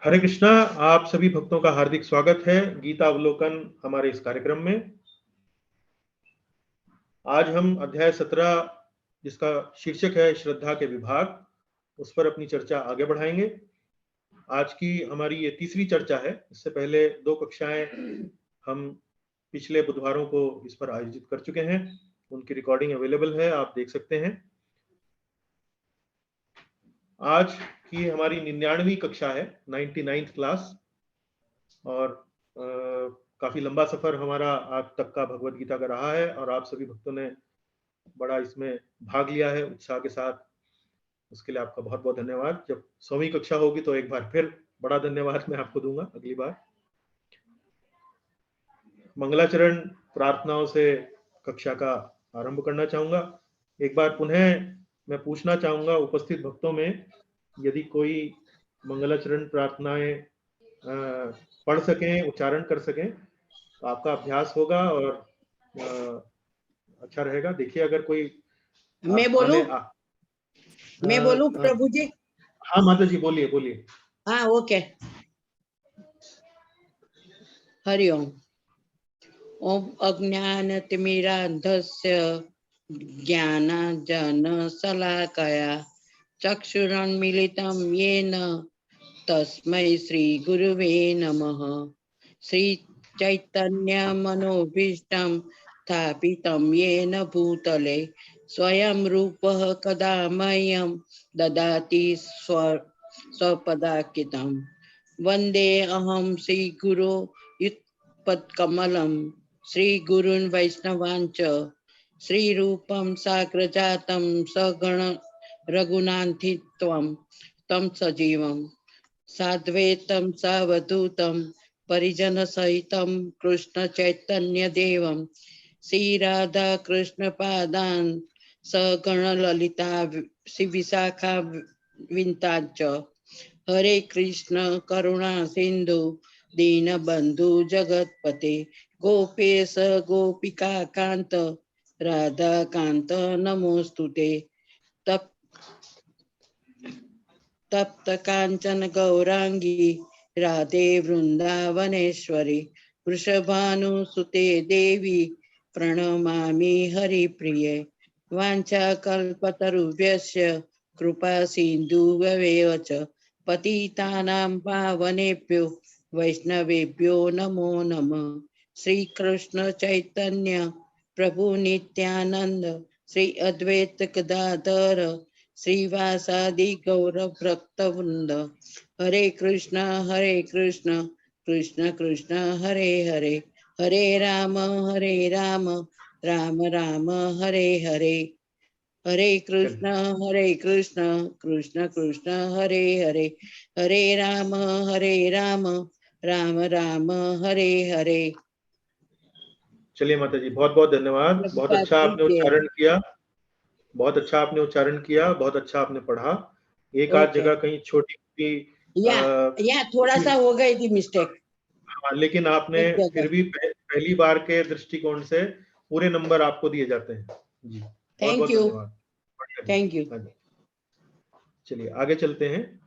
हरे कृष्णा। आप सभी भक्तों का हार्दिक स्वागत है गीता अवलोकन हमारे इस कार्यक्रम में। आज हम अध्याय 17 जिसका शीर्षक है श्रद्धा के विभाग, उस पर अपनी चर्चा आगे बढ़ाएंगे। आज की हमारी ये तीसरी चर्चा है। इससे पहले 2 कक्षाएं हम पिछले बुधवारों को इस पर आयोजित कर चुके हैं। उनकी रिकॉर्डिंग अवेलेबल है, आप देख सकते हैं। आज की हमारी 99वीं कक्षा है, 99th क्लास, और काफी लंबा सफर हमारा आज तक का भगवत गीता का रहा है और आप सभी भक्तों ने बड़ा इसमें भाग लिया है उत्साह के साथ। उसके लिए आपका बहुत बहुत धन्यवाद। जब 100वीं कक्षा होगी तो एक बार फिर बड़ा धन्यवाद मैं आपको दूंगा अगली बार। मंगलाचरण प्रार्थनाओं से कक्षा का आरंभ करना चाहूंगा। एक बार पुनः मैं पूछना चाहूंगा उपस्थित भक्तों में, यदि कोई मंगलाचरण प्रार्थनाएं पढ़ सकें, उच्चारण कर सकें तो आपका अभ्यास होगा और अच्छा रहेगा। देखिए अगर कोई मैं बोलूं मैं बोलूं प्रभु जी? हाँ माता जी बोलिए बोलिए। हाँ ओके। हरिओम। ओम अज्ञानतिमिरान्धस्य ज्ञानाञ्जनशलाकया चक्षुरुन्मीलितं येन तस्मै श्रीगुरुवे नमः। श्रीचैतन्यमनोभीष्टं स्थापितं येन भूतले स्वयं रूपः कदा मह्यं ददाति स्वपदान्कितं। वन्दे अहं श्रीगुरो युत्पत्कमलं श्रीगुरून् वैष्णवांच श्रीरूपं साग्रजातं सगण रघुनाथित्वं तं सजीवं साद्वैतं सावधूतं परिजनसहितं कृष्ण चैतन्य देवं श्रीराधा कृष्ण पादान् सगण ललिता विशाखा विंताच। हरे कृष्ण करुणा सिंधु दीनबंधु जगतपते गोपेश गोपिका कांत राधा कांत नमोस्तुते। तप्त कांचन गौरांगी राधे वृंदावनेश्वरी वृषभानुसुते देवी प्रणमामि हरिप्रिये। वाञ्छाकल्पतरुभ्यश्च कृपा सिन्धुभ्येव च पतितानां पावनेभ्यो वैष्णवेभ्यो नमो नमः। श्री कृष्ण चैतन्य प्रभु नित्यानंद श्री अद्वैत गदाधर श्रीवासादि गौर भक्तवृंद। हरे कृष्ण कृष्ण कृष्ण हरे हरे, हरे राम राम राम हरे हरे। हरे कृष्ण कृष्ण कृष्ण हरे हरे, हरे राम राम राम हरे हरे। चलिए माता जी बहुत बहुत धन्यवाद। बहुत अच्छा आपने उच्चारण किया, बहुत अच्छा आपने उच्चारण किया, बहुत अच्छा आपने पढ़ा। एक आध जगह कहीं छोटी या थोड़ा सा हो गई थी मिस्टेक। हाँ, लेकिन आपने फिर भी पहली बार के दृष्टिकोण से पूरे नंबर आपको दिए जाते हैं जी। बहुत बहुत धन्यवाद। Thank you. चलिए आगे चलते हैं।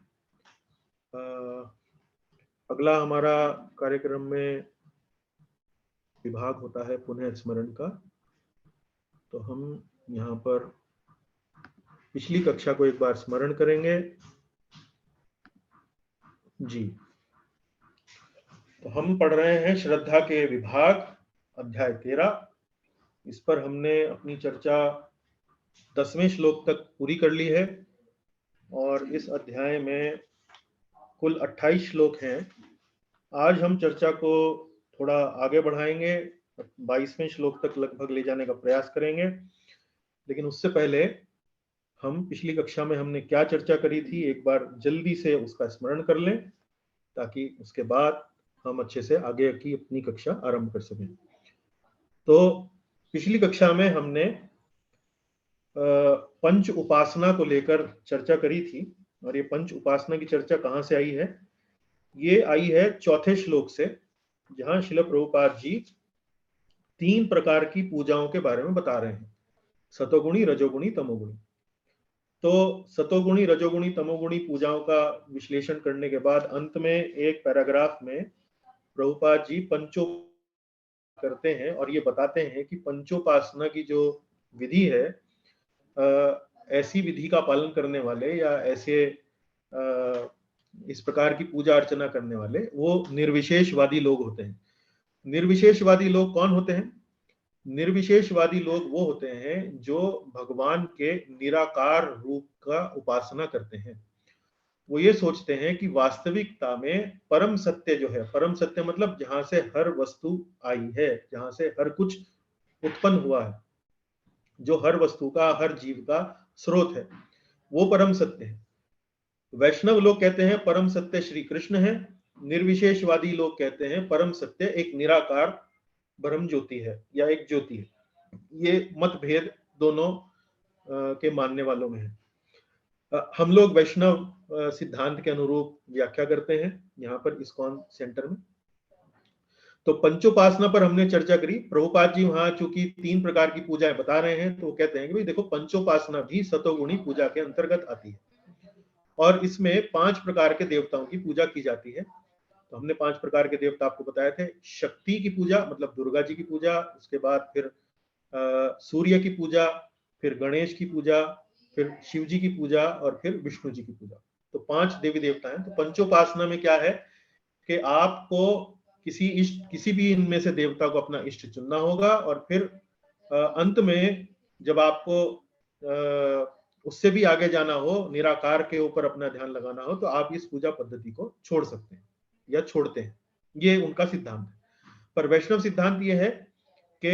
अगला हमारा कार्यक्रम में विभाग होता है पुनः स्मरण का। तो हम यहाँ पर पिछली कक्षा को एक बार स्मरण करेंगे जी। तो हम पढ़ रहे हैं श्रद्धा के विभाग, अध्याय 13। इस पर हमने अपनी चर्चा 10वें श्लोक तक पूरी कर ली है और इस अध्याय में कुल 28 श्लोक हैं। आज हम चर्चा को थोड़ा आगे बढ़ाएंगे, 22वें श्लोक तक लगभग ले जाने का प्रयास करेंगे। लेकिन उससे पहले हम पिछली कक्षा में हमने क्या चर्चा करी थी एक बार जल्दी से उसका स्मरण कर लें, ताकि उसके बाद हम अच्छे से आगे की अपनी कक्षा आरंभ कर सकें। तो पिछली कक्षा में हमने पंच उपासना को लेकर चर्चा करी थी और ये पंच उपासना की चर्चा कहां से आई है? ये आई है 4थे श्लोक से, जहां श्रील प्रभुपाद जी 3 प्रकार की पूजाओं के बारे में बता रहे हैं, सतोगुणी, रजोगुणी, तमोगुणी। तो सतोगुणी, रजोगुणी, तमोगुणी पूजाओं का विश्लेषण करने के बाद अंत में एक पैराग्राफ में प्रभुपाद जी पंचो करते हैं और ये बताते हैं कि पंचोपासना की जो विधि है, ऐसी विधि का पालन करने वाले या ऐसे इस प्रकार की पूजा अर्चना करने वाले वो निर्विशेषवादी लोग होते हैं। निर्विशेषवादी लोग कौन होते हैं? निर्विशेषवादी लोग वो होते हैं जो भगवान के निराकार रूप का उपासना करते हैं। वो ये सोचते हैं कि वास्तविकता में परम सत्य जो है, परम सत्य मतलब जहां से हर वस्तु आई है, जहां से हर कुछ उत्पन्न हुआ है, जो हर वस्तु का, हर जीव का स्रोत है, वो परम सत्य है। वैष्णव लोग कहते हैं परम सत्य श्री कृष्ण है। निर्विशेषवादी लोग कहते हैं परम सत्य एक निराकार ब्रह्म ज्योति है या एक ज्योति है। ये मतभेद दोनों के मानने वालों में है। हम लोग वैष्णव सिद्धांत के अनुरूप व्याख्या करते हैं यहाँ पर इस्कॉन सेंटर में। तो पंचोपासना पर हमने चर्चा करी। प्रभुपाद जी वहां चूंकि 3 प्रकार की पूजाएं बता रहे हैं, तो वो कहते हैं कि भाई देखो, पंचोपासना भी सतोगुणी पूजा के अंतर्गत आती है और इसमें 5 प्रकार के देवताओं की पूजा की जाती है। तो हमने 5 प्रकार के देवता आपको बताए थे। शक्ति की पूजा मतलब दुर्गा जी की पूजा, उसके बाद फिर सूर्य की पूजा, फिर गणेश की पूजा, फिर शिव जी की पूजा और फिर विष्णु जी की पूजा। तो 5 देवी देवता हैं। तो पंचोपासना में क्या है कि आपको किसी भी इनमें से देवता को अपना इष्ट चुनना होगा और फिर अंत में जब आपको उससे भी आगे जाना हो, निराकार के ऊपर अपना ध्यान लगाना हो, तो आप इस पूजा पद्धति को छोड़ सकते हैं या छोड़ते हैं। ये उनका सिद्धांत है। पर वैष्णव सिद्धांत ये है कि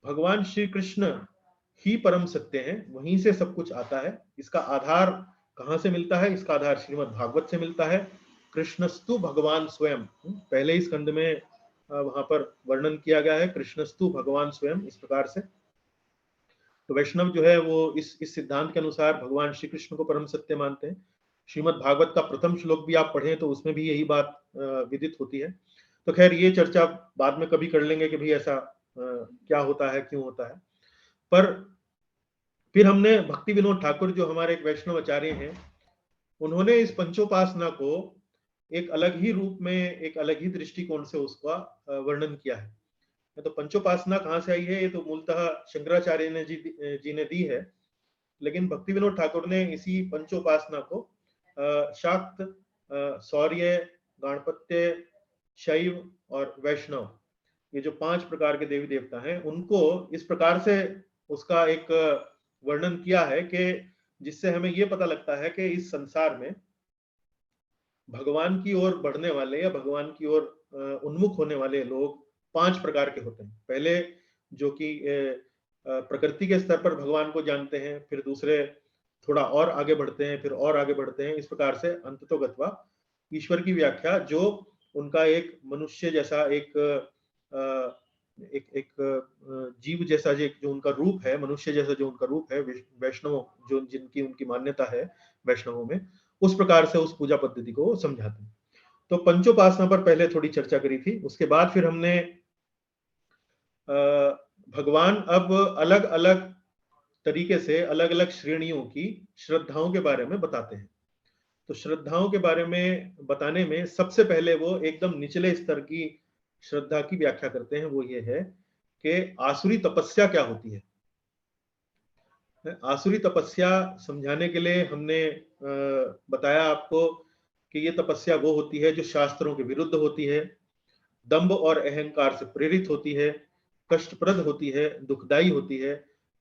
भगवान श्री कृष्ण ही परम सत्य हैं, वहीं से सब कुछ आता है। इसका आधार कहां से मिलता है? इसका आधार श्रीमद् भागवत से मिलता है। कृष्णस्तु भगवान स्वयं, पहले ही स्कंद में वहां पर वर्णन किया गया है, कृष्णस्तु भगवान स्वयं, इस प्रकार से। तो वैष्णव जो है वो इस सिद्धांत के अनुसार भगवान श्री कृष्ण को परम सत्य मानते हैं। श्रीमद् भागवत का प्रथम श्लोक भी आप पढ़ें तो उसमें भी यही बात विदित होती है। तो खैर ये चर्चा बाद में कभी कर लेंगे कि भाई ऐसा क्या होता है, क्यों होता है। पर फिर हमने भक्ति विनोद ठाकुर जो हमारे एक वैष्णव आचार्य हैं, उन्होंने इस पंचोपासना को एक अलग ही रूप में, एक अलग ही दृष्टिकोण से उसका वर्णन किया है। तो पंचोपासना कहाँ से आई है? ये तो मूलतः शंकराचार्य ने जी ने दी है, लेकिन भक्ति विनोद ठाकुर ने इसी पंचोपासना को शाक्त, सौर्य, गाणपत्य, शैव और वैष्णव, ये जो 5 प्रकार के देवी देवता हैं, उनको इस प्रकार से उसका एक वर्णन किया है कि जिससे हमें ये पता लगता है कि इस संसार में भगवान की ओर बढ़ने वाले या भगवान की ओर उन्मुख होने वाले लोग 5 प्रकार के होते हैं। पहले जो कि प्रकृति के स्तर पर भगवान को जानते हैं, फिर दूसरे थोड़ा और आगे बढ़ते हैं, फिर और आगे बढ़ते हैं। इस प्रकार से अंततोगत्वा ईश्वर की व्याख्या जो उनका एक मनुष्य जैसा एक जीव जैसा जो उनका रूप है, मनुष्य जैसा जो उनका रूप है, वैष्णव जो जिनकी उनकी मान्यता है वैष्णवों में, उस प्रकार से उस पूजा पद्धति को समझाते हैं। तो पंचोपासना पर पहले थोड़ी चर्चा करी थी। उसके बाद फिर हमने भगवान अब अलग अलग तरीके से अलग अलग श्रेणियों की श्रद्धाओं के बारे में बताते हैं। तो श्रद्धाओं के बारे में बताने में सबसे पहले वो एकदम निचले स्तर की श्रद्धा की व्याख्या करते हैं। वो ये है कि आसुरी तपस्या क्या होती है। आसुरी तपस्या समझाने के लिए हमने बताया आपको कि ये तपस्या वो होती है जो शास्त्रों के विरुद्ध होती है, दंभ और अहंकार से प्रेरित होती है, कष्टप्रद होती है, दुखदायी होती है,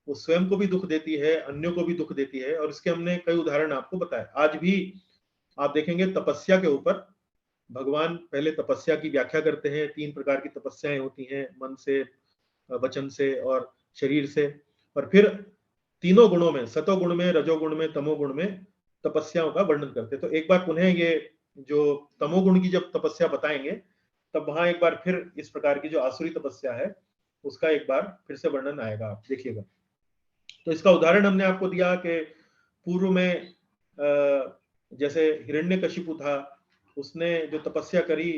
वो स्वयं को भी दुख देती है, अन्यों को भी दुख देती है। और इसके हमने कई उदाहरण आपको बताए। आज भी आप देखेंगे तपस्या के ऊपर भगवान पहले तपस्या की व्याख्या करते हैं। 3 प्रकार की तपस्याएं होती हैं, मन से, वचन से और शरीर से। और फिर तीनों गुणों में, सतोगुण में, रजोगुण में, तमोगुण में तपस्याओं का वर्णन करते हैं। तो एक बार पुनः ये जो तमोगुण की जब तपस्या बताएंगे, तब वहां एक बार फिर इस प्रकार की जो आसुरी तपस्या है उसका एक बार फिर से वर्णन आएगा, आप देखिएगा। तो इसका उदाहरण हमने आपको दिया कि पूर्व में जैसे हिरण्यकशिपु था, उसने जो तपस्या करी,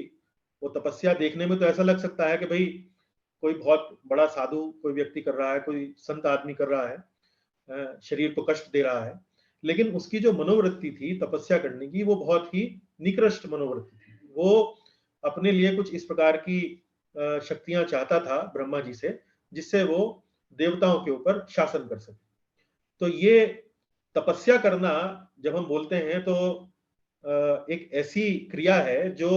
वो तपस्या देखने में तो ऐसा लग सकता है कि भाई कोई बहुत बड़ा साधु कोई व्यक्ति कर रहा है, कोई संत आदमी कर रहा है, शरीर को कष्ट दे रहा है, लेकिन उसकी जो मनोवृत्ति थी तपस्या करने की वो बहुत ही निकृष्ट मनोवृत्ति थी। वो अपने लिए कुछ इस प्रकार की शक्तियां चाहता था ब्रह्मा जी से, जिससे वो देवताओं के ऊपर शासन कर सके। तो ये तपस्या करना जब हम बोलते हैं तो एक ऐसी क्रिया है जो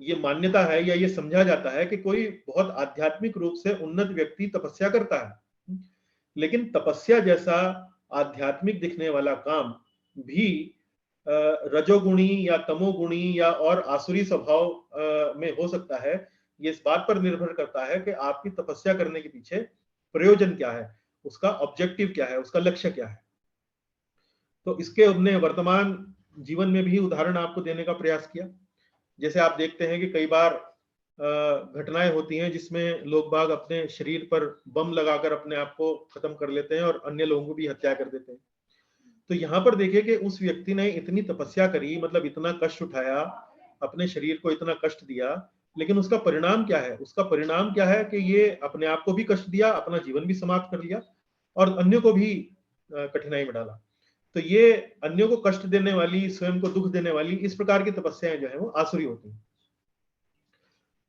ये मान्यता है या ये समझा जाता है कि कोई बहुत आध्यात्मिक रूप से उन्नत व्यक्ति तपस्या करता है, लेकिन तपस्या जैसा आध्यात्मिक दिखने वाला काम भी रजोगुणी या तमोगुणी या और आसुरी स्वभाव में हो सकता है। ये इस बात पर निर्भर करता है कि आपकी तपस्या करने के पीछे प्रयोजन क्या है, उसका ऑब्जेक्टिव क्या है, उसका लक्ष्य क्या है। तो इसके हमने वर्तमान जीवन में भी उदाहरण आपको देने का प्रयास किया। जैसे आप देखते हैं कि कई बार घटनाएं होती हैं जिसमें लोग बाग अपने शरीर पर बम लगाकर अपने आप को खत्म कर लेते हैं और अन्य लोगों को भी हत्या कर देते हैं। तो यहाँ पर देखिए कि उस व्यक्ति ने इतनी तपस्या करी, मतलब इतना कष्ट उठाया, अपने शरीर को इतना कष्ट दिया, लेकिन उसका परिणाम क्या है? उसका परिणाम क्या है कि ये अपने आप को भी कष्ट दिया, अपना जीवन भी समाप्त कर लिया और अन्यों को भी कठिनाई में डाला। तो ये अन्यों को कष्ट देने वाली, स्वयं को दुख देने वाली इस प्रकार की तपस्याएं जो है वो आसुरी होती हैं।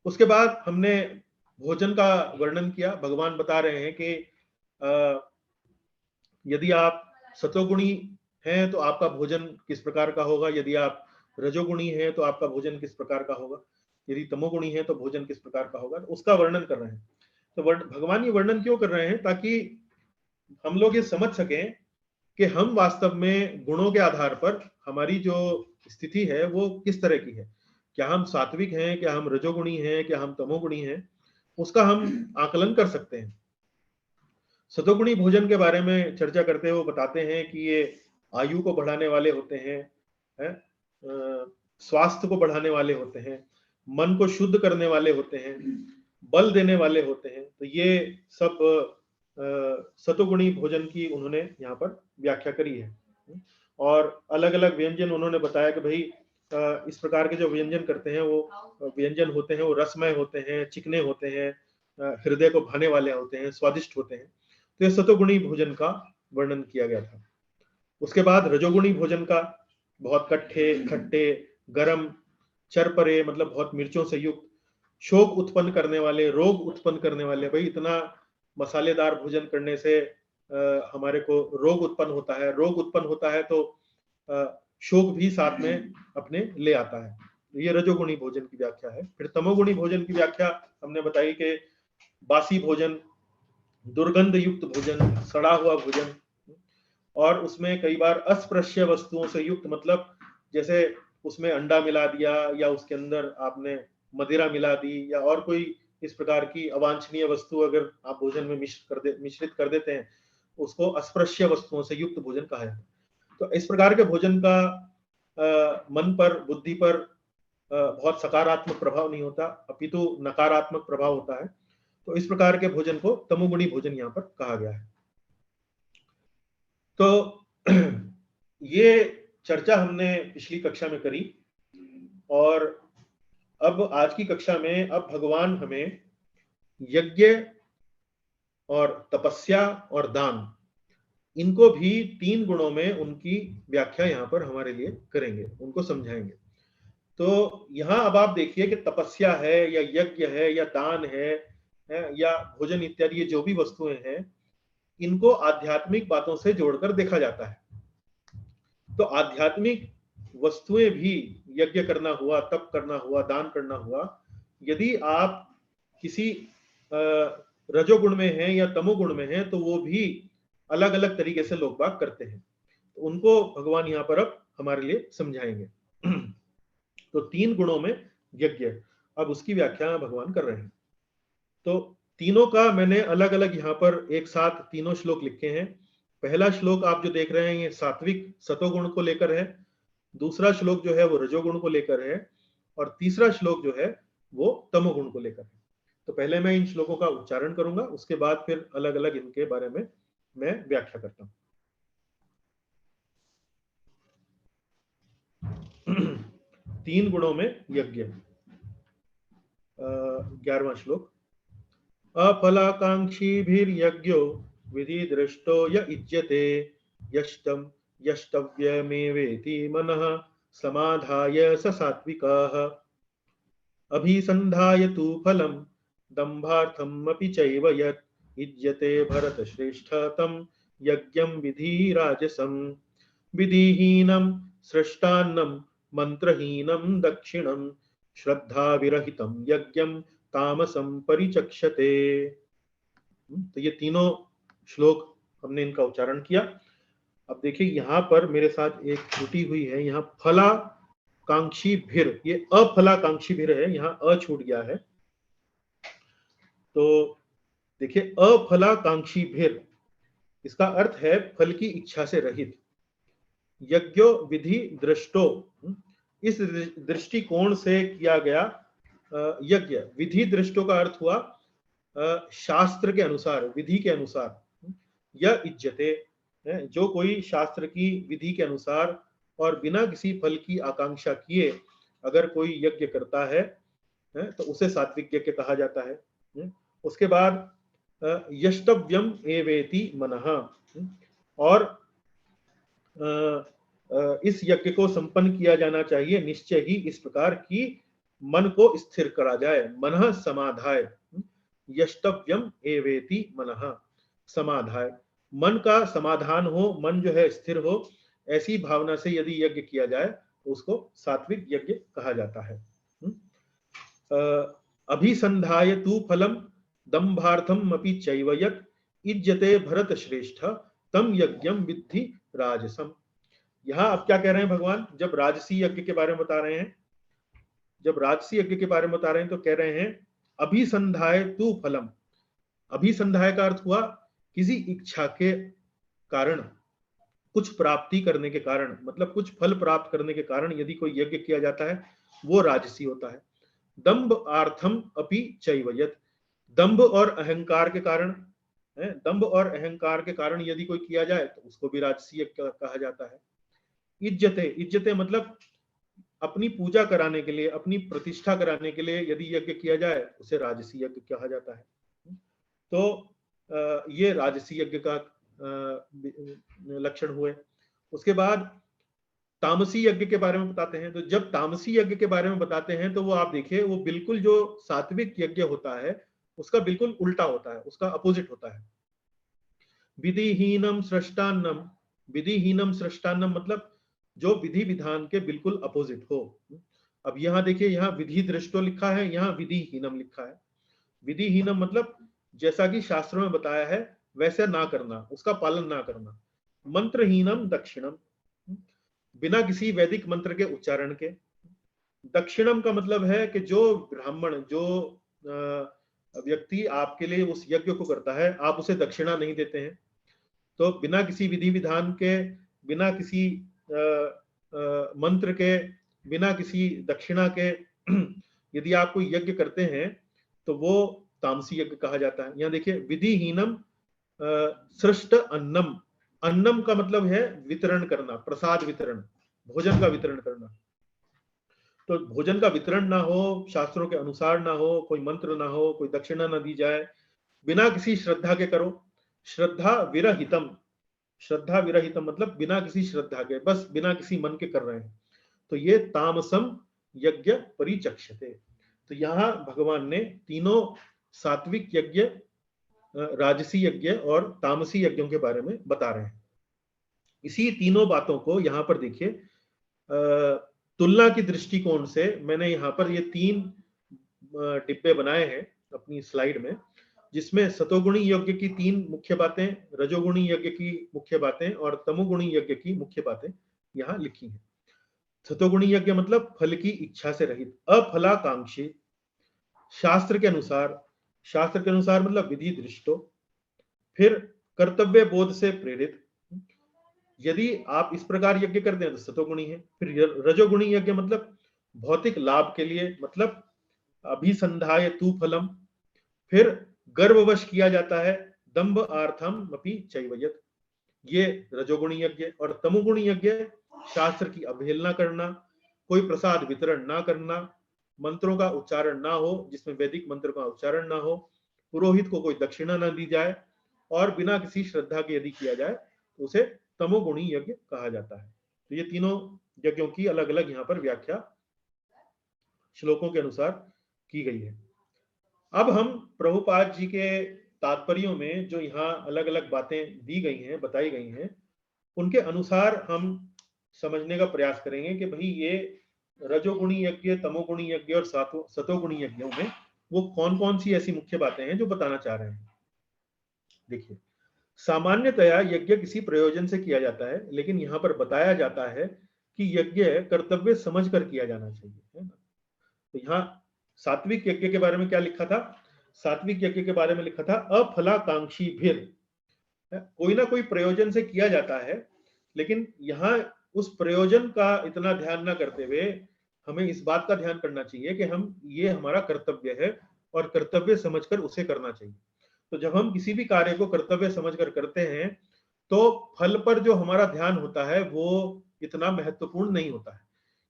उसके बाद हमने भोजन का वर्णन किया। भगवान बता रहे हैं कि यदि आप सतोगुणी हैं तो आपका भोजन किस प्रकार का होगा, यदि आप रजोगुणी हैं तो आपका भोजन किस प्रकार का होगा, यदि तमोगुणी है तो भोजन किस प्रकार का होगा, तो उसका वर्णन कर रहे हैं। तो भगवान ये वर्णन क्यों कर रहे हैं? ताकि हम लोग ये समझ सकें कि हम वास्तव में गुणों के आधार पर हमारी जो स्थिति है वो किस तरह की है। क्या हम सात्विक हैं, क्या हम रजोगुणी हैं, क्या हम तमोगुणी हैं, उसका हम आकलन कर सकते हैं। सतोगुणी भोजन के बारे में चर्चा करते हुए बताते हैं कि ये आयु को बढ़ाने वाले होते हैं, स्वास्थ्य को बढ़ाने वाले होते हैं, मन को शुद्ध करने वाले होते हैं, बल देने वाले होते हैं। तो ये सब सतोगुणी भोजन की उन्होंने यहाँ पर व्याख्या करी है। और अलग अलग व्यंजन उन्होंने बताया कि भाई इस प्रकार के जो व्यंजन करते हैं वो व्यंजन होते हैं, वो रसमय होते हैं, चिकने होते हैं, हृदय को भाने वाले होते हैं, स्वादिष्ट होते हैं। तो ये सतोगुणी भोजन का वर्णन किया गया था। उसके बाद रजोगुणी भोजन का बहुत कट्ठे, खट्टे, गरम, चरपरे, मतलब बहुत मिर्चों से युक्त, शोक उत्पन्न करने वाले, रोग उत्पन्न करने वाले। भाई इतना मसालेदार भोजन करने से हमारे को रोग उत्पन्न होता है, रोग उत्पन्न होता है तो शोक भी साथ में अपने ले आता है। ये रजोगुणी भोजन की व्याख्या है। फिर तमोगुणी भोजन की व्याख्या हमने बताई कि बासी भोजन, दुर्गंध युक्त भोजन, सड़ा हुआ भोजन, और उसमें कई बार अस्पृश्य वस्तुओं से युक्त, मतलब जैसे उसमें अंडा मिला दिया या उसके अंदर आपने मदिरा मिला दी या और कोई इस प्रकार की अवांछनीय वस्तु अगर आप भोजन में मिश्रित कर देते हैं, उसको अस्पृश्य वस्तुओं से युक्त भोजन कहा है। तो इस प्रकार के भोजन का मन पर, बुद्धि पर बहुत सकारात्मक प्रभाव नहीं होता, अपितु नकारात्मक प्रभाव होता है। तो इस प्रकार के भोजन को तमोगुणी भोजन यहाँ पर कहा गया है। तो ये चर्चा हमने पिछली कक्षा में करी और अब आज की कक्षा में अब भगवान हमें यज्ञ और तपस्या और दान, इनको भी 3 गुणों में उनकी व्याख्या यहाँ पर हमारे लिए करेंगे, उनको समझाएंगे। तो यहाँ अब आप देखिए कि तपस्या है या यज्ञ है या दान है या भोजन इत्यादि, ये जो भी वस्तुएं हैं, इनको आध्यात्मिक बातों से जोड़कर देखा जाता है। तो आध्यात्मिक वस्तुएं भी, यज्ञ करना हुआ, तप करना हुआ, दान करना हुआ, यदि आप किसी रजोगुण में हैं या तमोगुण में हैं तो वो भी अलग अलग तरीके से लोग बाग करते हैं। तो उनको भगवान यहाँ पर अब हमारे लिए समझाएंगे। तो 3 गुणों में यज्ञ, अब उसकी व्याख्या भगवान कर रहे हैं। तो तीनों का मैंने अलग अलग यहाँ पर एक साथ तीनों श्लोक लिखे हैं। पहला श्लोक आप जो देख रहे हैं ये सात्विक सतोगुण को लेकर है, दूसरा श्लोक जो है वो रजोगुण को लेकर है, और तीसरा श्लोक जो है वो तमोगुण को लेकर है। तो पहले मैं इन श्लोकों का उच्चारण करूंगा, उसके बाद फिर अलग अलग इनके बारे में मैं व्याख्या करता हूं। 3 गुणों में यज्ञ। 11वां श्लोक। अफलाकांक्षीभिर्यज्ञो विधि दृष्टो य इज्यते यष्टम यष्टव्यमेवेति मनः समाधाय स सात्विकः अभिसन्धाय तु फलं दम्भार्थमपि चैव यत् इज्यते भरतश्रेष्ठ तं यज्ञं विधिराजसं विधिहीनं सृष्टान्नं मंत्रहीनं दक्षिणं श्रद्धाविरहितं यज्ञं तामसं परिचक्षते। तो ये तीनों श्लोक हमने इनका उच्चारण किया। अब देखिए यहाँ पर मेरे साथ एक त्रुटि हुई है, यहाँ फलाकांक्षी भिर, ये अफलाकांक्षी भिर है, यहाँ अ छूट गया है। तो देखिए अफलाकांक्षी भिर, इसका अर्थ है फल की इच्छा से रहित। यज्ञो विधि दृष्टो, इस दृष्टिकोण से किया गया यज्ञ। विधि दृष्टो का अर्थ हुआ शास्त्र के अनुसार, विधि के अनुसार। यह इज्जते, जो कोई शास्त्र की विधि के अनुसार और बिना किसी फल की आकांक्षा किए अगर कोई यज्ञ करता है तो उसे सात्विक यज्ञ कहा जाता है। उसके बाद यष्टव्यम एवेति मनः, और इस यज्ञ को संपन्न किया जाना चाहिए निश्चय ही इस प्रकार की मन को स्थिर करा जाए। मनः समाधाय, यष्टव्यम एवेति मनः समाधाय, मन का समाधान हो, मन जो है स्थिर हो, ऐसी भावना से यदि यज्ञ किया जाए तो उसको सात्विक यज्ञ कहा जाता है। अभिसंधाय तु फलम दंभार्थम अपि चैव यत् इज्जते भरत श्रेष्ठ तम यज्ञम विद्धि राजसम। यहां अब क्या कह रहे हैं भगवान, जब राजसी यज्ञ के बारे में बता रहे हैं, जब राजसी यज्ञ के बारे में बता रहे हैं तो कह रहे हैं अभिसंधाय तु फलम। अभिसंधाय का अर्थ हुआ किसी इच्छा के कारण, कुछ प्राप्ति करने के कारण, मतलब कुछ फल प्राप्त करने के कारण यदि कोई यज्ञ किया जाता है वो राजसी होता है। दंभ आर्थम अपि चैव यत्, दंभ और अहंकार के कारण, दंभ और अहंकार के कारण यदि कोई किया जाए तो उसको भी राजसी यज्ञ कहा जाता है। इज्जते, इज्जते मतलब अपनी पूजा कराने के लिए, अपनी प्रतिष्ठा कराने के लिए यदि यज्ञ किया जाए उसे राजसी यज्ञ कहा जाता है। तो ये राजसी यज्ञ का लक्षण हुए। उसके बाद तामसी यज्ञ के बारे में बताते हैं। तो जब तामसी यज्ञ के बारे में बताते हैं तो वो आप देखिए, वो बिल्कुल जो सात्विक यज्ञ होता है उसका बिल्कुल उल्टा होता है, उसका अपोजिट होता है। विधिहीनम सृष्टान्नम, विधिहीनम सृष्टान्नम मतलब जो विधि विधान के बिल्कुल अपोजिट हो। अब यहाँ देखिए, यहाँ विधि दृष्टो लिखा है, यहाँ विधिहीनम लिखा है। विधिहीनम मतलब जैसा कि शास्त्रों में बताया है वैसे ना करना, उसका पालन ना करना। मंत्रहीनम दक्षिणम, बिना किसी वैदिक मंत्र के उच्चारण के। दक्षिणम का मतलब है कि जो ब्राह्मण, जो व्यक्ति आपके लिए उस यज्ञ को करता है, आप उसे दक्षिणा नहीं देते हैं। तो बिना किसी विधि विधान के, बिना किसी मंत्र के, बिना किसी दक्षिणा के यदि आप कोई यज्ञ करते हैं तो वो तामसी यज्ञ कहा जाता है। यहाँ देखिए, विधिहीनम सृष्ट अन्नम, अन्नम का मतलब है वितरण करना, प्रसाद वितरण, भोजन का वितरण करना। तो भोजन का वितरण ना हो, शास्त्रों के अनुसार ना हो, कोई मंत्र ना हो, कोई दक्षिणा ना दी जाए, बिना किसी श्रद्धा के करो। श्रद्धा विरहितम, श्रद्धा विरहितम मतलब बिना किसी श्रद्धा के, बस बिना किसी मन के कर रहे हैं, तो ये तामसम यज्ञ परिचक्षते। तो यहाँ भगवान ने तीनों सात्विक यज्ञ, राजसी यज्ञ और तामसी यज्ञों के बारे में बता रहे हैं। इसी तीनों बातों को यहाँ पर देखिए, तुलना की दृष्टिकोण से मैंने यहाँ पर ये 3 डिब्बे बनाए हैं अपनी स्लाइड में, जिसमें सतोगुणी यज्ञ की 3 मुख्य बातें, रजोगुणी यज्ञ की मुख्य बातें और तमोगुणी यज्ञ की मुख्य बातें यहाँ लिखी हैं। सतोगुणी यज्ञ मतलब फल की इच्छा से रहित, अफलाकांक्षी, शास्त्र के अनुसार, शास्त्र के अनुसार मतलब विधि दृष्टो, फिर कर्तव्य बोध से प्रेरित। यदि आप इस प्रकार यज्ञ करते हैं तो सतोगुणी है। फिर रजोगुणी यज्ञ मतलब भौतिक लाभ के लिए, मतलब अभिसंधाय तु फलम, फिर गर्ववश किया जाता है, दंभ आर्थम अपि चैव यत्, ये रजोगुणी यज्ञ। और तमोगुणी यज्ञ शास्त्र की अवहेलना करना, कोई प्रसाद वितरण ना करना, मंत्रों का उच्चारण ना हो जिसमें वैदिक मंत्र का उच्चारण ना हो, पुरोहित को कोई दक्षिणा ना दी जाए, और बिना किसी श्रद्धा के यदि किया जाए तो उसे तमोगुणी यज्ञ कहा जाता है। तो ये तीनों यज्ञों की अलग अलग यहाँ पर व्याख्या श्लोकों के अनुसार की गई है। अब हम प्रभुपाद जी के तात्पर्यों में जो यहाँ अलग अलग बातें दी गई हैं, बताई गई हैं, उनके अनुसार हम समझने का प्रयास करेंगे कि भाई ये रजोगुणी यज्ञ, तमोगुणी यज्ञ और सतोगुणी यज्ञों में वो कौन कौन सी ऐसी मुख्य बातें हैं जो बताना चाह रहे हैं। देखिए, सामान्यतया यज्ञ किसी प्रयोजन से किया जाता है, लेकिन यहाँ पर बताया जाता है कि यज्ञ कर्तव्य समझकर किया जाना चाहिए, है ना। तो यहाँ सात्विक यज्ञ के बारे में क्या लिखा था? सात्विक यज्ञ के बारे में लिखा था अफलाकांक्षी भीर, कोई ना कोई प्रयोजन से किया जाता है, लेकिन यहाँ उस प्रयोजन का इतना ध्यान ना करते हुए हमें इस बात का ध्यान करना चाहिए कि हम ये हमारा कर्तव्य है और कर्तव्य समझकर उसे करना चाहिए। तो जब हम किसी भी कार्य को कर्तव्य समझकर करते हैं तो फल पर जो हमारा ध्यान होता है वो इतना महत्वपूर्ण नहीं होता है।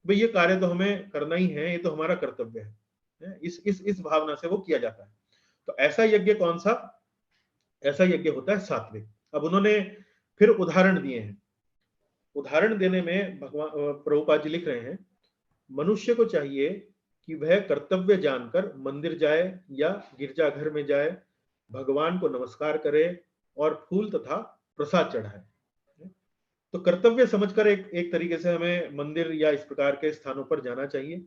भाई ये कार्य तो हमें करना ही है, ये तो हमारा कर्तव्य है, इस भावना से वो किया जाता है। तो ऐसा यज्ञ कौन सा? ऐसा यज्ञ होता है सात्विक। अब उन्होंने फिर उदाहरण दिए हैं। उदाहरण देने में भगवान प्रभुपाद जी लिख रहे हैं, मनुष्य को चाहिए कि वह कर्तव्य जानकर मंदिर जाए या गिरजाघर में जाए, भगवान को नमस्कार करे और फूल तथा प्रसाद चढ़ाए। तो कर्तव्य समझकर एक तरीके से हमें मंदिर या इस प्रकार के स्थानों पर जाना चाहिए,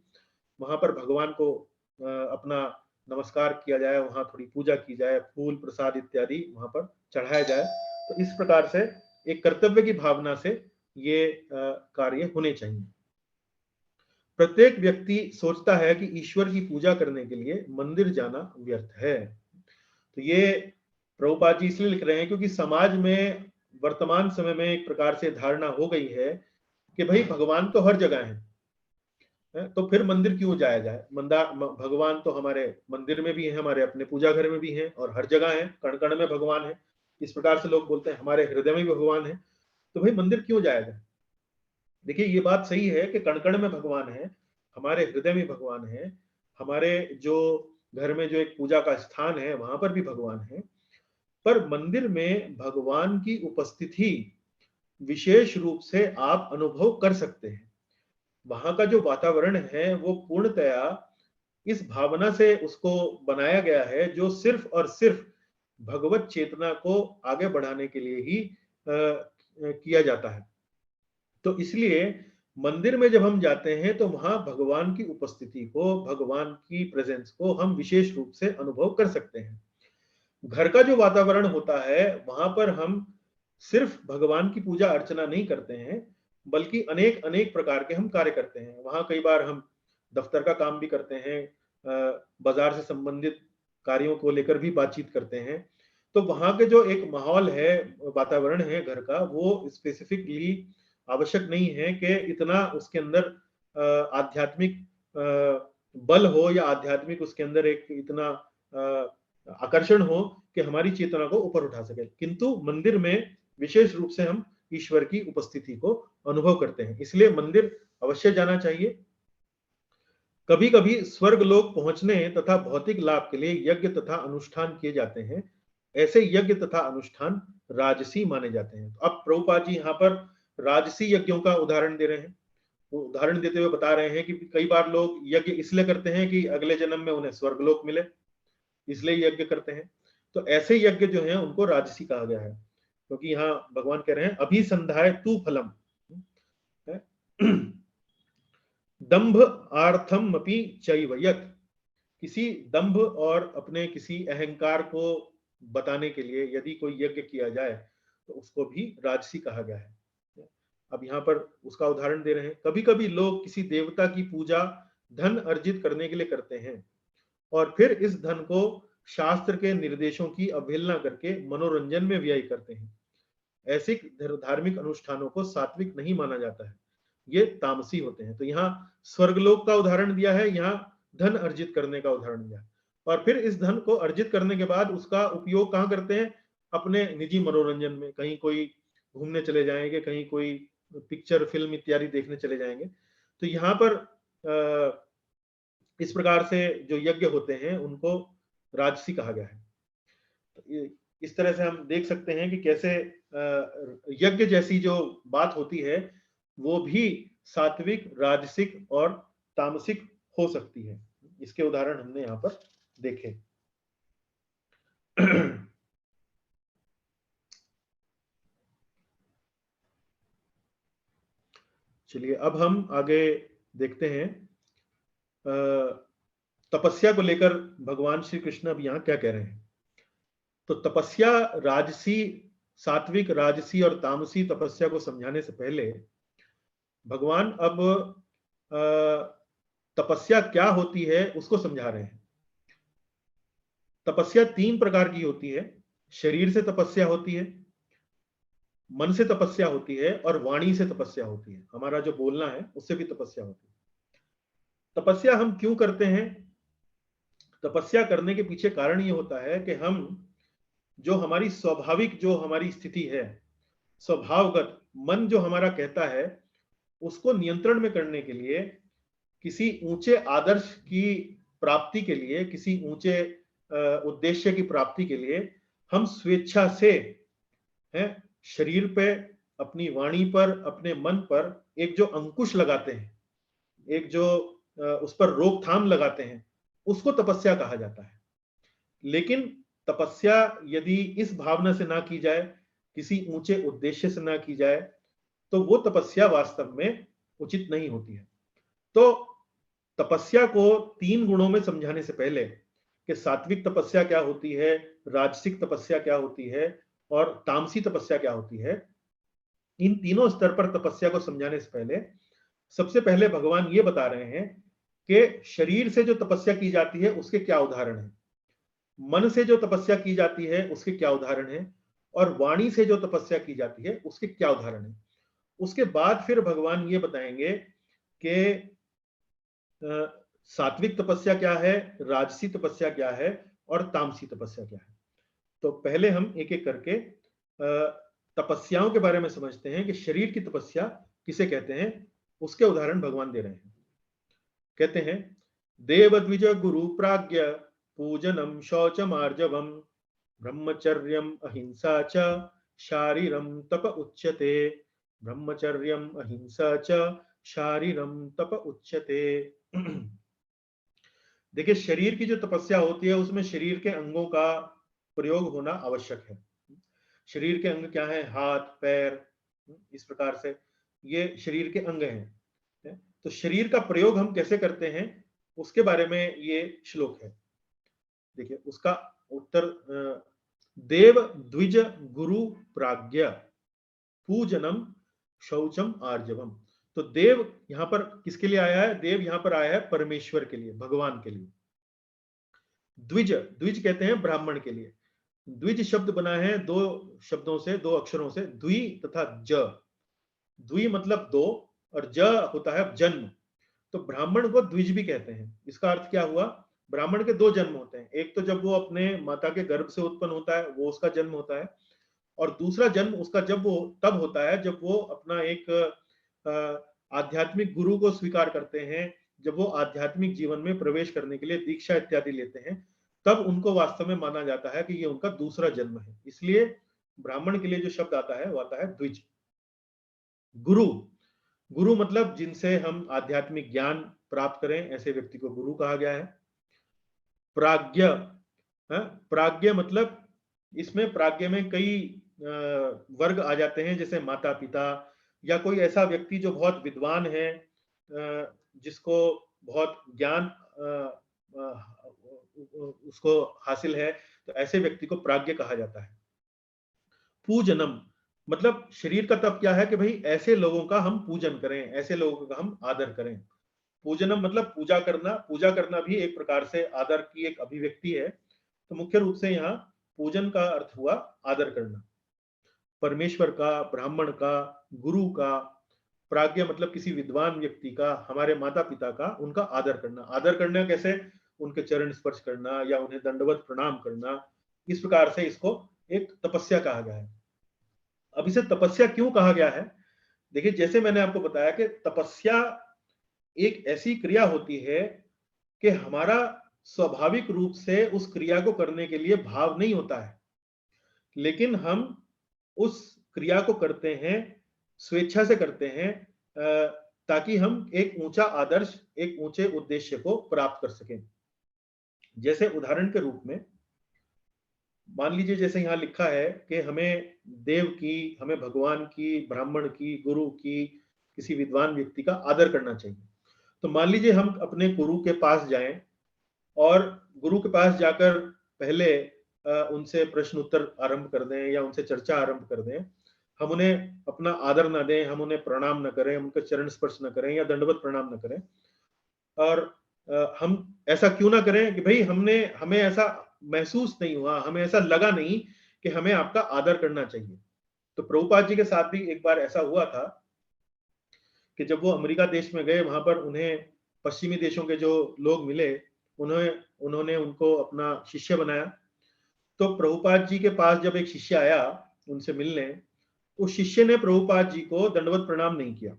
वहां पर भगवान को अपना नमस्कार किया जाए, वहां थोड़ी पूजा की जाए, फूल प्रसाद इत्यादि वहां पर चढ़ाया जाए। तो इस प्रकार से एक कर्तव्य की भावना से ये कार्य होने चाहिए। प्रत्येक व्यक्ति सोचता है कि ईश्वर की पूजा करने के लिए मंदिर जाना व्यर्थ है। तो ये प्रभुपाद जी इसलिए लिख रहे हैं क्योंकि समाज में वर्तमान समय में एक प्रकार से धारणा हो गई है कि भाई भगवान तो हर जगह है, तो फिर मंदिर क्यों जाया जाए। भगवान तो हमारे मंदिर में भी है, हमारे अपने पूजा घर में भी है और हर जगह है, कण कण में भगवान है। इस प्रकार से लोग बोलते हैं हमारे हृदय में भी भगवान है, तो भाई मंदिर क्यों जाया जाए। देखिए, ये बात सही है कि कण कण में भगवान है, हमारे हृदय में भगवान है, हमारे जो घर में जो एक पूजा का स्थान है वहां पर भी भगवान है, पर मंदिर में भगवान की उपस्थिति विशेष रूप से आप अनुभव कर सकते हैं। वहां का जो वातावरण है वो पूर्णतया इस भावना से उसको बनाया गया है जो सिर्फ और सिर्फ भगवत चेतना को आगे बढ़ाने के लिए ही किया जाता है। तो इसलिए मंदिर में जब हम जाते हैं तो वहां भगवान की उपस्थिति को, भगवान की प्रेजेंस को हम विशेष रूप से अनुभव कर सकते हैं। घर का जो वातावरण होता है वहां पर हम सिर्फ भगवान की पूजा अर्चना नहीं करते हैं, बल्कि अनेक अनेक प्रकार के हम कार्य करते हैं। वहां कई बार हम दफ्तर का काम भी करते हैं, बाजार से संबंधित कार्यों को लेकर भी बातचीत करते हैं। तो वहां के जो एक माहौल है, वातावरण है घर का, वो स्पेसिफिकली आवश्यक नहीं है कि इतना उसके अंदर आध्यात्मिक बल हो या आध्यात्मिक उसके अंदर एक इतना आकर्षण हो कि हमारी चेतना को ऊपर उठा सके। किंतु मंदिर में विशेष रूप से हम ईश्वर की उपस्थिति को अनुभव करते हैं, इसलिए मंदिर अवश्य जाना चाहिए। कभी कभी स्वर्ग लोक पहुंचने तथा भौतिक लाभ के लिए यज्ञ तथा अनुष्ठान किए जाते हैं। ऐसे यज्ञ तथा अनुष्ठान राजसी माने जाते हैं। अब प्रभुपाद जी यहाँ पर राजसी यज्ञों का उदाहरण दे रहे हैं। उदाहरण देते हुए बता रहे हैं कि कई बार लोग यज्ञ इसलिए करते हैं कि अगले जन्म में उन्हें स्वर्गलोक मिले, इसलिए यज्ञ करते हैं। तो ऐसे यज्ञ जो हैं उनको राजसी कहा गया है, क्योंकि यहाँ भगवान कह रहे हैं अभिसंधाय तू फलम, दंभ आर्थम अपि चैव यत्, किसी दंभ और अपने किसी अहंकार को बताने के लिए यदि कोई यज्ञ किया जाए तो उसको भी राजसी कहा गया है। अब यहाँ पर उसका उदाहरण दे रहे हैं। कभी कभी लोग किसी देवता की पूजा धन अर्जित करने के लिए करते हैं और फिर इस धन को शास्त्र के निर्देशों की अवहेलना करके मनोरंजन में व्यय करते हैं। ऐसे धार्मिक अनुष्ठानों को सात्विक नहीं माना जाता है, ये तामसी होते हैं। तो यहाँ स्वर्गलोक का उदाहरण दिया है, यहाँ धन अर्जित करने का उदाहरण दिया है। और फिर इस धन को अर्जित करने के बाद उसका उपयोग कहाँ करते हैं? अपने निजी मनोरंजन में, कहीं कोई घूमने चले जाएंगे, कहीं कोई पिक्चर फिल्म इत्यादि देखने चले जाएंगे। तो यहाँ पर इस प्रकार से जो यज्ञ होते हैं उनको राजसी कहा गया है। तो इस तरह से हम देख सकते हैं कि कैसे यज्ञ जैसी जो बात होती है वो भी सात्विक, राजसिक और तामसिक हो सकती है। इसके उदाहरण हमने यहाँ पर देखे। चलिए अब हम आगे देखते हैं तपस्या को लेकर भगवान श्री कृष्ण अब यहाँ क्या कह रहे हैं। तो तपस्या, राजसी, सात्विक, राजसी और तामसी तपस्या को समझाने से पहले भगवान अब तपस्या क्या होती है उसको समझा रहे हैं। तपस्या 3 प्रकार की होती है। शरीर से तपस्या होती है, मन से तपस्या होती है और वाणी से तपस्या होती है। हमारा जो बोलना है उससे भी तपस्या होती है। तपस्या हम क्यों करते हैं? तपस्या करने के पीछे कारण ये होता है कि हम जो हमारी स्वाभाविक जो हमारी स्थिति है, स्वभावगत मन जो हमारा कहता है, उसको नियंत्रण में करने के लिए, किसी ऊंचे आदर्श की प्राप्ति के लिए, किसी ऊंचे उद्देश्य की प्राप्ति के लिए हम स्वेच्छा से शरीर पे, अपनी वाणी पर, अपने मन पर एक जो अंकुश लगाते हैं, एक जो उस पर रोकथाम लगाते हैं, उसको तपस्या कहा जाता है। लेकिन तपस्या यदि इस भावना से ना की जाए, किसी ऊंचे उद्देश्य से ना की जाए, तो वो तपस्या वास्तव में उचित नहीं होती है। तो तपस्या को 3 गुणों में समझाने से पहले कि सात्विक तपस्या क्या होती है, राजसिक तपस्या क्या होती है और तामसी तपस्या क्या होती है, इन तीनों स्तर पर तपस्या को समझाने से पहले सबसे पहले भगवान ये बता रहे हैं कि शरीर से जो तपस्या की जाती है उसके क्या उदाहरण हैं, मन से जो तपस्या की जाती है उसके क्या उदाहरण हैं, और वाणी से जो तपस्या की जाती है उसके क्या उदाहरण हैं। उसके बाद फिर भगवान ये बताएंगे कि सात्विक तपस्या क्या है, राजसी तपस्या क्या है और तामसी तपस्या क्या है। तो पहले हम एक एक करके तपस्याओं के बारे में समझते हैं कि शरीर की तपस्या किसे कहते हैं। उसके उदाहरण भगवान दे रहे हैं। कहते हैं, देव द्विज गुरु प्राज्ञ पूजनम शौचम आर्जवम ब्रह्मचर्यम अहिंसा च शारीरम तप उच्यते। ब्रह्मचर्यम अहिंसा च शारीरम तप उच्यते। देखिए, शरीर की जो तपस्या होती है उसमें शरीर के अंगों का प्रयोग होना आवश्यक है। शरीर के अंग क्या है? हाथ, पैर, इस प्रकार से ये शरीर के अंग हैं। तो शरीर का प्रयोग हम कैसे करते हैं उसके बारे में ये श्लोक है। देखिए उसका उत्तर, देव द्विज गुरु प्राज्ञ पूजनम शौचम आर्जवम। तो देव यहां पर किसके लिए आया है? देव यहां पर आया है परमेश्वर के लिए, भगवान के लिए। द्विज, द्विज कहते हैं ब्राह्मण के लिए। द्विज शब्द बना है 2 शब्दों से, 2 अक्षरों से, द्वि तथा ज। द्वि मतलब 2 और ज होता है जन्म। तो ब्राह्मण को द्विज भी कहते हैं। इसका अर्थ क्या हुआ? ब्राह्मण के 2 जन्म होते हैं। एक तो जब वो अपने माता के गर्भ से उत्पन्न होता है, वो उसका जन्म होता है, और दूसरा जन्म उसका जब वो तब होता है जब वो अपना एक आध्यात्मिक गुरु को स्वीकार करते हैं, जब वो आध्यात्मिक जीवन में प्रवेश करने के लिए दीक्षा इत्यादि लेते हैं, तब उनको वास्तव में माना जाता है कि ये उनका दूसरा जन्म है। इसलिए ब्राह्मण के लिए जो शब्द आता है वो आता है द्विज। गुरु, गुरु मतलब जिनसे हम आध्यात्मिक ज्ञान प्राप्त करें, ऐसे व्यक्ति को गुरु कहा गया है। प्राज्ञ, प्राज्ञ मतलब, इसमें प्राज्ञ में कई वर्ग आ जाते हैं, जैसे माता पिता, या कोई ऐसा व्यक्ति जो बहुत विद्वान है, जिसको बहुत ज्ञान उसको हासिल है, तो ऐसे व्यक्ति को प्राज्ञ कहा जाता है। पूजनम मतलब शरीर का तप क्या है कि भाई ऐसे लोगों का हम पूजन करें, ऐसे लोगों का हम आदर करें। पूजनम मतलब पूजा करना। पूजा करना भी एक प्रकार से आदर की एक अभिव्यक्ति है। तो मुख्य रूप से यहाँ पूजन का अर्थ हुआ आदर करना, परमेश्वर का, ब्राह्मण का, गुरु का। प्राज्ञ मतलब किसी विद्वान व्यक्ति का, हमारे माता पिता का, उनका आदर करना। आदर करना कैसे? उनके चरण स्पर्श करना या उन्हें दंडवत प्रणाम करना। इस प्रकार से इसको एक तपस्या कहा गया है। अब इसे तपस्या क्यों कहा गया है? देखिए, जैसे मैंने आपको बताया कि तपस्या एक ऐसी क्रिया होती है कि हमारा स्वाभाविक रूप से उस क्रिया को करने के लिए भाव नहीं होता है। लेकिन हम उस क्रिया को करते हैं, स्वेच्छा से करते हैं, ताकि हम एक ऊंचा आदर्श, एक ऊंचे उद्देश्य को प्राप्त कर सकें। जैसे उदाहरण के रूप में मान लीजिए, जैसे यहाँ लिखा है कि हमें देव की, हमें भगवान की, ब्राह्मण की, गुरु की, किसी विद्वान व्यक्ति का आदर करना चाहिए। तो मान लीजिए हम अपने गुरु के पास जाएं और गुरु के पास जाकर पहले उनसे प्रश्न उत्तर आरंभ कर दें या उनसे चर्चा आरंभ कर दें। हम उन्हें अपना आदर न दें, हम उन्हें प्रणाम न करें, उनका चरण स्पर्श न करें या दंडवत प्रणाम न करें। और हम ऐसा क्यों ना करें कि भाई हमें ऐसा महसूस नहीं हुआ, हमें ऐसा लगा नहीं कि हमें आपका आदर करना चाहिए। तो प्रभुपाद जी के साथ भी एक बार ऐसा हुआ था कि जब वो अमेरिका देश में गए, वहां पर उन्हें पश्चिमी देशों के जो लोग मिले, उन्होंने उनको अपना शिष्य बनाया। तो प्रभुपाद जी के पास जब एक शिष्य आया उनसे मिलने, तो शिष्य ने प्रभुपाद जी को दंडवत प्रणाम नहीं किया।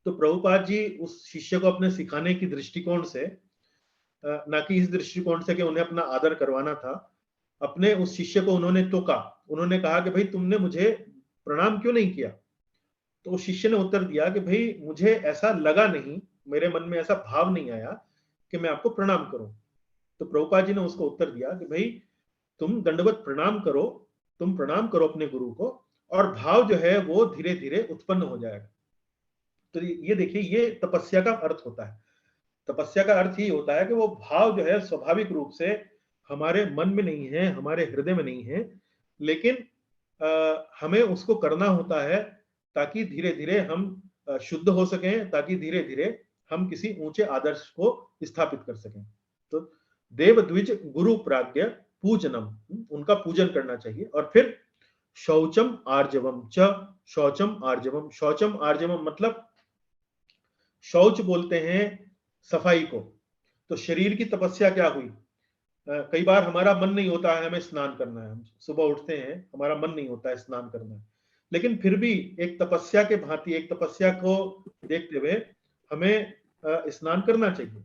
तो प्रभुपाद जी उस शिष्य को अपने सिखाने की दृष्टिकोण से, ना कि इस दृष्टिकोण से कि उन्हें अपना आदर करवाना था, अपने उस शिष्य को उन्होंने टोका। उन्होंने कहा कि भाई तुमने मुझे प्रणाम क्यों नहीं किया? तो उस शिष्य ने उत्तर दिया कि भाई मुझे ऐसा लगा नहीं, मेरे मन में ऐसा भाव नहीं आया कि मैं आपको प्रणाम करूं। तो प्रभुपाद जी ने उसको उत्तर दिया कि भाई तुम दंडवत प्रणाम करो, तुम प्रणाम करो अपने गुरु को, और भाव जो है वो धीरे धीरे उत्पन्न हो जाएगा। तो ये देखिए, ये तपस्या का अर्थ होता है। तपस्या का अर्थ ही होता है कि वो भाव जो है स्वाभाविक रूप से हमारे मन में नहीं है, हमारे हृदय में नहीं है, लेकिन हमें उसको करना होता है ताकि धीरे धीरे हम शुद्ध हो सकें, ताकि धीरे धीरे हम किसी ऊंचे आदर्श को स्थापित कर सकें। तो देव द्विज गुरु प्राज्ञ पूजनम, उनका पूजन करना चाहिए। और फिर शौचम आर्जवम च, शौचम आर्जवम, शौचम आर्जवम मतलब शौच बोलते हैं सफाई को। तो शरीर की तपस्या क्या हुई? कई बार हमारा मन नहीं होता है हमें स्नान करना है, हम सुबह उठते हैं, हमारा मन नहीं होता है स्नान करना है, लेकिन फिर भी एक तपस्या के भांति, एक तपस्या को देखते हुए हमें स्नान करना चाहिए।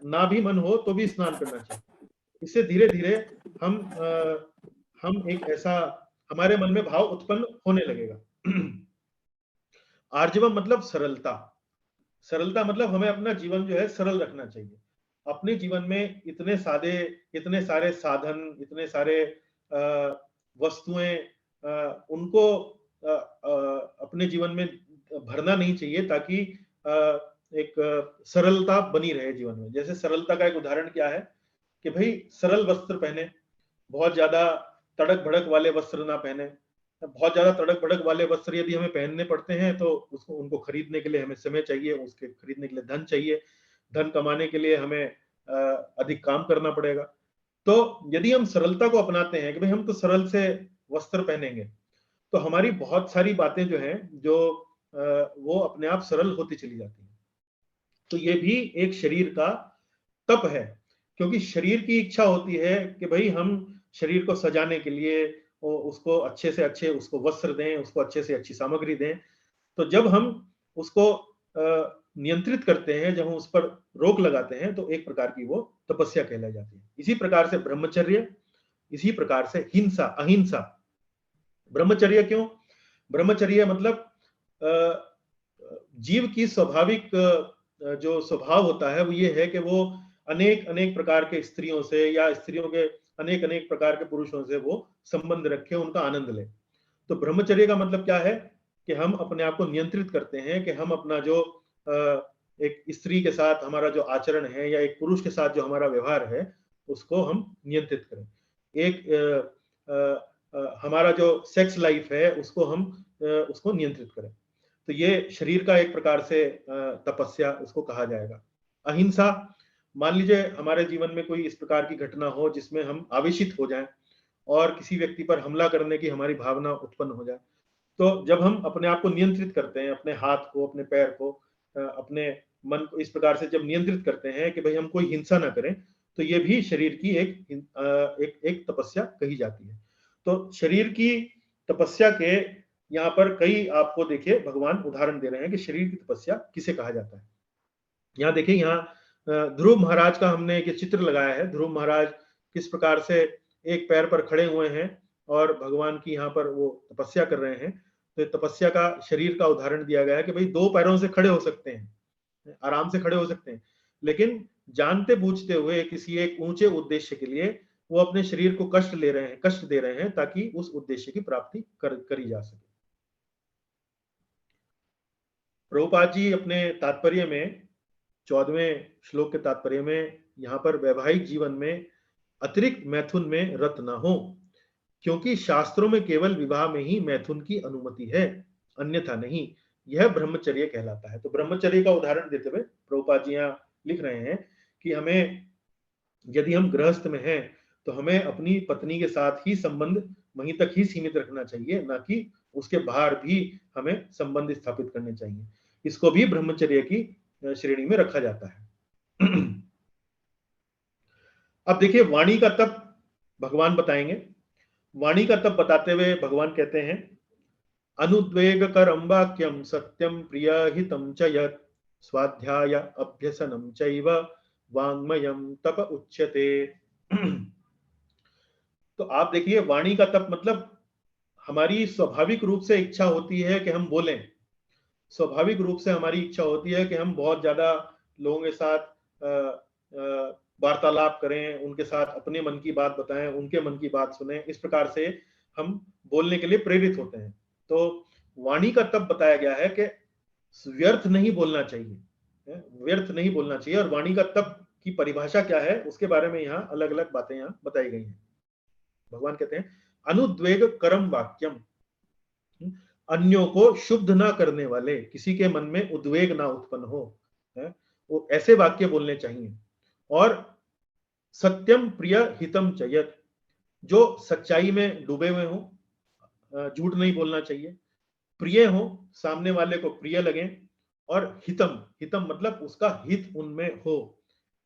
ना भी मन हो तो भी स्नान करना चाहिए। इससे धीरे धीरे हम एक ऐसा, हमारे मन में भाव उत्पन्न होने लगेगा। आर्जवम मतलब सरलता। सरलता मतलब हमें अपना जीवन जो है सरल रखना चाहिए। अपने जीवन में इतने सारे साधन, इतने सारे वस्तुएं, उनको अपने जीवन में भरना नहीं चाहिए, ताकि एक सरलता बनी रहे जीवन में। जैसे सरलता का एक उदाहरण क्या है कि भाई सरल वस्त्र पहने, बहुत ज्यादा तड़क भड़क वाले वस्त्र ना पहने। बहुत ज्यादा तड़क भड़क वाले वस्त्र यदि हमें पहनने पड़ते हैं तो उसको, उनको खरीदने के लिए हमें समय चाहिए, उसके खरीदने के लिए धन चाहिए, धन कमाने के लिए हमें अधिक काम करना पड़ेगा। तो यदि हम सरलता को अपनाते हैं कि भाई हम तो सरल से वस्त्र पहनेंगे, तो हमारी बहुत सारी बातें जो हैं, जो वो अपने आप सरल होती चली जाती हैं। तो ये भी एक शरीर का तप है, क्योंकि शरीर की इच्छा होती है कि भाई हम शरीर को सजाने के लिए उसको अच्छे से अच्छे उसको वस्त्र दें, उसको अच्छे से अच्छी सामग्री दें। तो जब हम उसको नियंत्रित करते हैं, जब हम उस पर रोक लगाते हैं, तो एक प्रकार की वो तपस्या कहलाई जाती है। इसी प्रकार से ब्रह्मचर्य, इसी प्रकार से हिंसा, अहिंसा। ब्रह्मचर्य क्यों? ब्रह्मचर्य मतलब जीव की स्वाभाविक जो स्वभाव होता है वो ये है कि वो अनेक अनेक प्रकार के स्त्रियों से या स्त्रियों के अनेक अनेक प्रकार के पुरुषों से वो संबंध रखे, उनका आनंद ले। तो ब्रह्मचर्य का मतलब क्या है कि हम अपने आप को नियंत्रित करते हैं, कि हम अपना जो एक स्त्री के साथ हमारा जो आचरण है या एक पुरुष के साथ जो हमारा व्यवहार है उसको हम नियंत्रित करें। एक हमारा जो सेक्स लाइफ है उसको हम उसको नियंत्रित करें। तो ये शरीर का एक प्रकार से तपस्या उसको कहा जाएगा। अहिंसा, मान लीजिए हमारे जीवन में कोई इस प्रकार की घटना हो जिसमें हम आवेशित हो जाएं और किसी व्यक्ति पर हमला करने की हमारी भावना उत्पन्न हो जाए, तो जब हम अपने आप को नियंत्रित करते हैं, अपने हाथ को, अपने पैर को, अपने मन को इस प्रकार से जब नियंत्रित करते हैं कि भाई हम कोई हिंसा ना करें, तो ये भी शरीर की एक तपस्या कही जाती है। तो शरीर की तपस्या के यहाँ पर कई आपको देखिए भगवान उदाहरण दे रहे हैं कि शरीर की तपस्या किसे कहा जाता है। यहाँ देखिए, यहाँ ध्रुव महाराज का हमने एक चित्र लगाया है। ध्रुव महाराज किस प्रकार से एक पैर पर खड़े हुए हैं और भगवान की यहाँ पर वो तपस्या कर रहे हैं, तो तपस्या का शरीर का उदाहरण दिया गया है कि भाई 2 पैरों से खड़े हो सकते हैं, आराम से खड़े हो सकते हैं, लेकिन जानते बूझते हुए किसी एक ऊंचे उद्देश्य के लिए वो अपने शरीर को कष्ट दे रहे हैं ताकि उस उद्देश्य की प्राप्ति करी जा सके। प्रभुपाद जी अपने तात्पर्य में 14वें श्लोक के तात्पर्य में यहाँ पर वैवाहिक जीवन में अतिरिक्त मैथुन में रत न हो, क्योंकि शास्त्रों में केवल विवाह में ही मैथुन की अनुमति है, अन्यथा नहीं। यह ब्रह्मचर्य कहलाता है। तो ब्रह्मचर्य का उदाहरण देते हुए प्रभुपाद जी यहाँ लिख रहे हैं कि हमें, यदि हम गृहस्थ में हैं तो हमें अपनी पत्नी के साथ ही संबंध वहीं तक ही सीमित रखना चाहिए, ना कि उसके बाहर भी हमें संबंध स्थापित करने चाहिए। इसको भी ब्रह्मचर्य की श्रेणी में रखा जाता है। अब देखिए वाणी का तप भगवान बताएंगे। वाणी का तप बताते हुए भगवान कहते हैं, अनुद्वेग करम वाक्यम सत्यम प्रिय हितम च यत् स्वाध्याय अभ्यसनम चैव वाङ्मयम तप उच्यते। तो आप देखिए वाणी का तप मतलब हमारी स्वाभाविक रूप से इच्छा होती है कि हम बोलें, स्वाभाविक रूप से हमारी इच्छा होती है कि हम बहुत ज्यादा लोगों के साथ वार्तालाप करें, उनके साथ अपने मन की बात बताएं, उनके मन की बात सुने, इस प्रकार से हम बोलने के लिए प्रेरित होते हैं। तो वाणी का तब बताया गया है कि व्यर्थ नहीं बोलना चाहिए, व्यर्थ नहीं बोलना चाहिए। और वाणी का तप की परिभाषा क्या है उसके बारे में यहाँ अलग अलग बातें यहाँ बताई गई हैं। भगवान कहते हैं अनुद्वेग करम वाक्यम, अन्यों को शुद्ध ना करने वाले, किसी के मन में उद्वेग ना उत्पन्न हो, वो ऐसे वाक्य बोलने चाहिए। और सत्यम प्रिय हितम चयत, जो सच्चाई में डूबे हुए हो, झूठ नहीं बोलना चाहिए, प्रिय हो, सामने वाले को प्रिय लगे, और हितम, हितम मतलब उसका हित उनमें हो,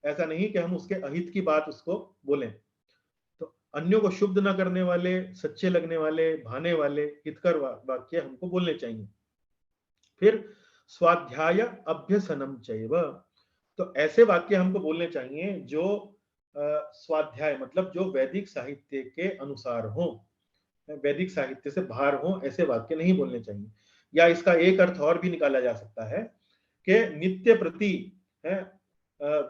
ऐसा नहीं कि हम उसके अहित की बात उसको बोलें। तो अन्यों को शुद्ध न करने वाले, सच्चे लगने वाले, भाने वाले हितकर वाक्य हमको बोलने चाहिए। फिर स्वाध्याय अभ्यसनम चैव, तो ऐसे वाक्य हमको बोलने चाहिए जो स्वाध्याय मतलब जो वैदिक साहित्य के अनुसार हो, वैदिक साहित्य से बाहर हो, ऐसे वाक्य नहीं बोलने चाहिए। या इसका एक अर्थ और भी निकाला जा सकता है कि नित्य प्रति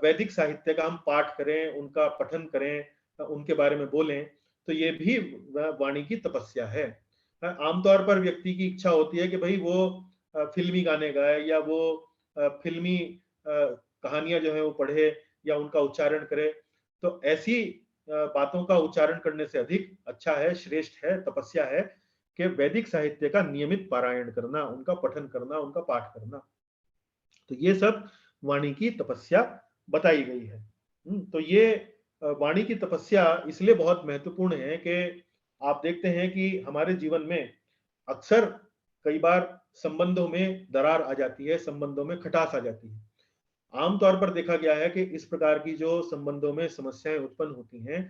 वैदिक साहित्य का हम पाठ करें, उनका पठन करें, उनके बारे में बोलें, तो ये भी वाणी की तपस्या है। आमतौर पर व्यक्ति की इच्छा होती है कि भाई वो फिल्मी गाने गाए, या वो फिल्मी कहानियां जो है वो पढ़े या उनका उच्चारण करे। तो ऐसी बातों का उच्चारण करने से अधिक अच्छा है, श्रेष्ठ है, तपस्या है कि वैदिक साहित्य का नियमित पारायण करना, उनका पठन करना, उनका पाठ करना। तो ये सब वाणी की तपस्या बताई गई है। तो ये वाणी की तपस्या इसलिए बहुत महत्वपूर्ण है कि आप देखते हैं कि हमारे जीवन में अक्सर कई बार संबंधों में दरार आ जाती है, संबंधों में खटास आ जाती है। आमतौर पर देखा गया है कि इस प्रकार की जो संबंधों में समस्याएं उत्पन्न होती हैं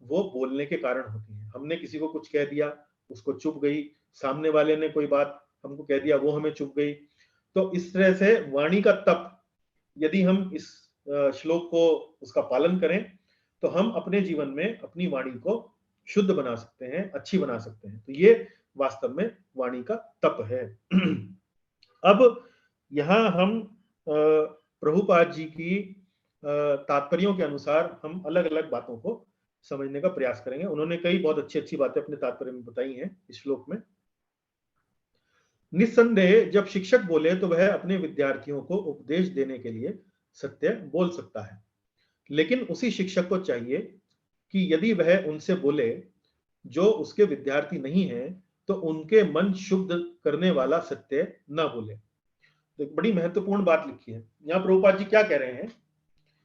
वो बोलने के कारण होती हैं। हमने किसी को कुछ कह दिया, उसको चुभ गई, सामने वाले ने कोई बात हमको कह दिया, वो हमें चुभ गई। तो इस तरह से वाणी का तप, यदि हम इस श्लोक को उसका पालन करें तो हम अपने जीवन में अपनी वाणी को शुद्ध बना सकते हैं, अच्छी बना सकते हैं। तो ये वास्तव में वाणी का तप है। अब यहाँ हम प्रभुपाद जी की तात्पर्यों के अनुसार हम अलग अलग बातों को समझने का प्रयास करेंगे। उन्होंने कई बहुत अच्छी अच्छी बातें अपने तात्पर्य में बताई हैं इस श्लोक में। निस्संदेह जब शिक्षक बोले तो वह अपने विद्यार्थियों को उपदेश देने के लिए सत्य बोल सकता है, लेकिन उसी शिक्षक को चाहिए कि यदि वह उनसे बोले जो उसके विद्यार्थी नहीं है तो उनके मन शुद्ध करने वाला सत्य न बोले। तो एक बड़ी महत्वपूर्ण बात लिखी है यहाँ। प्रभुपाद जी क्या कह रहे हैं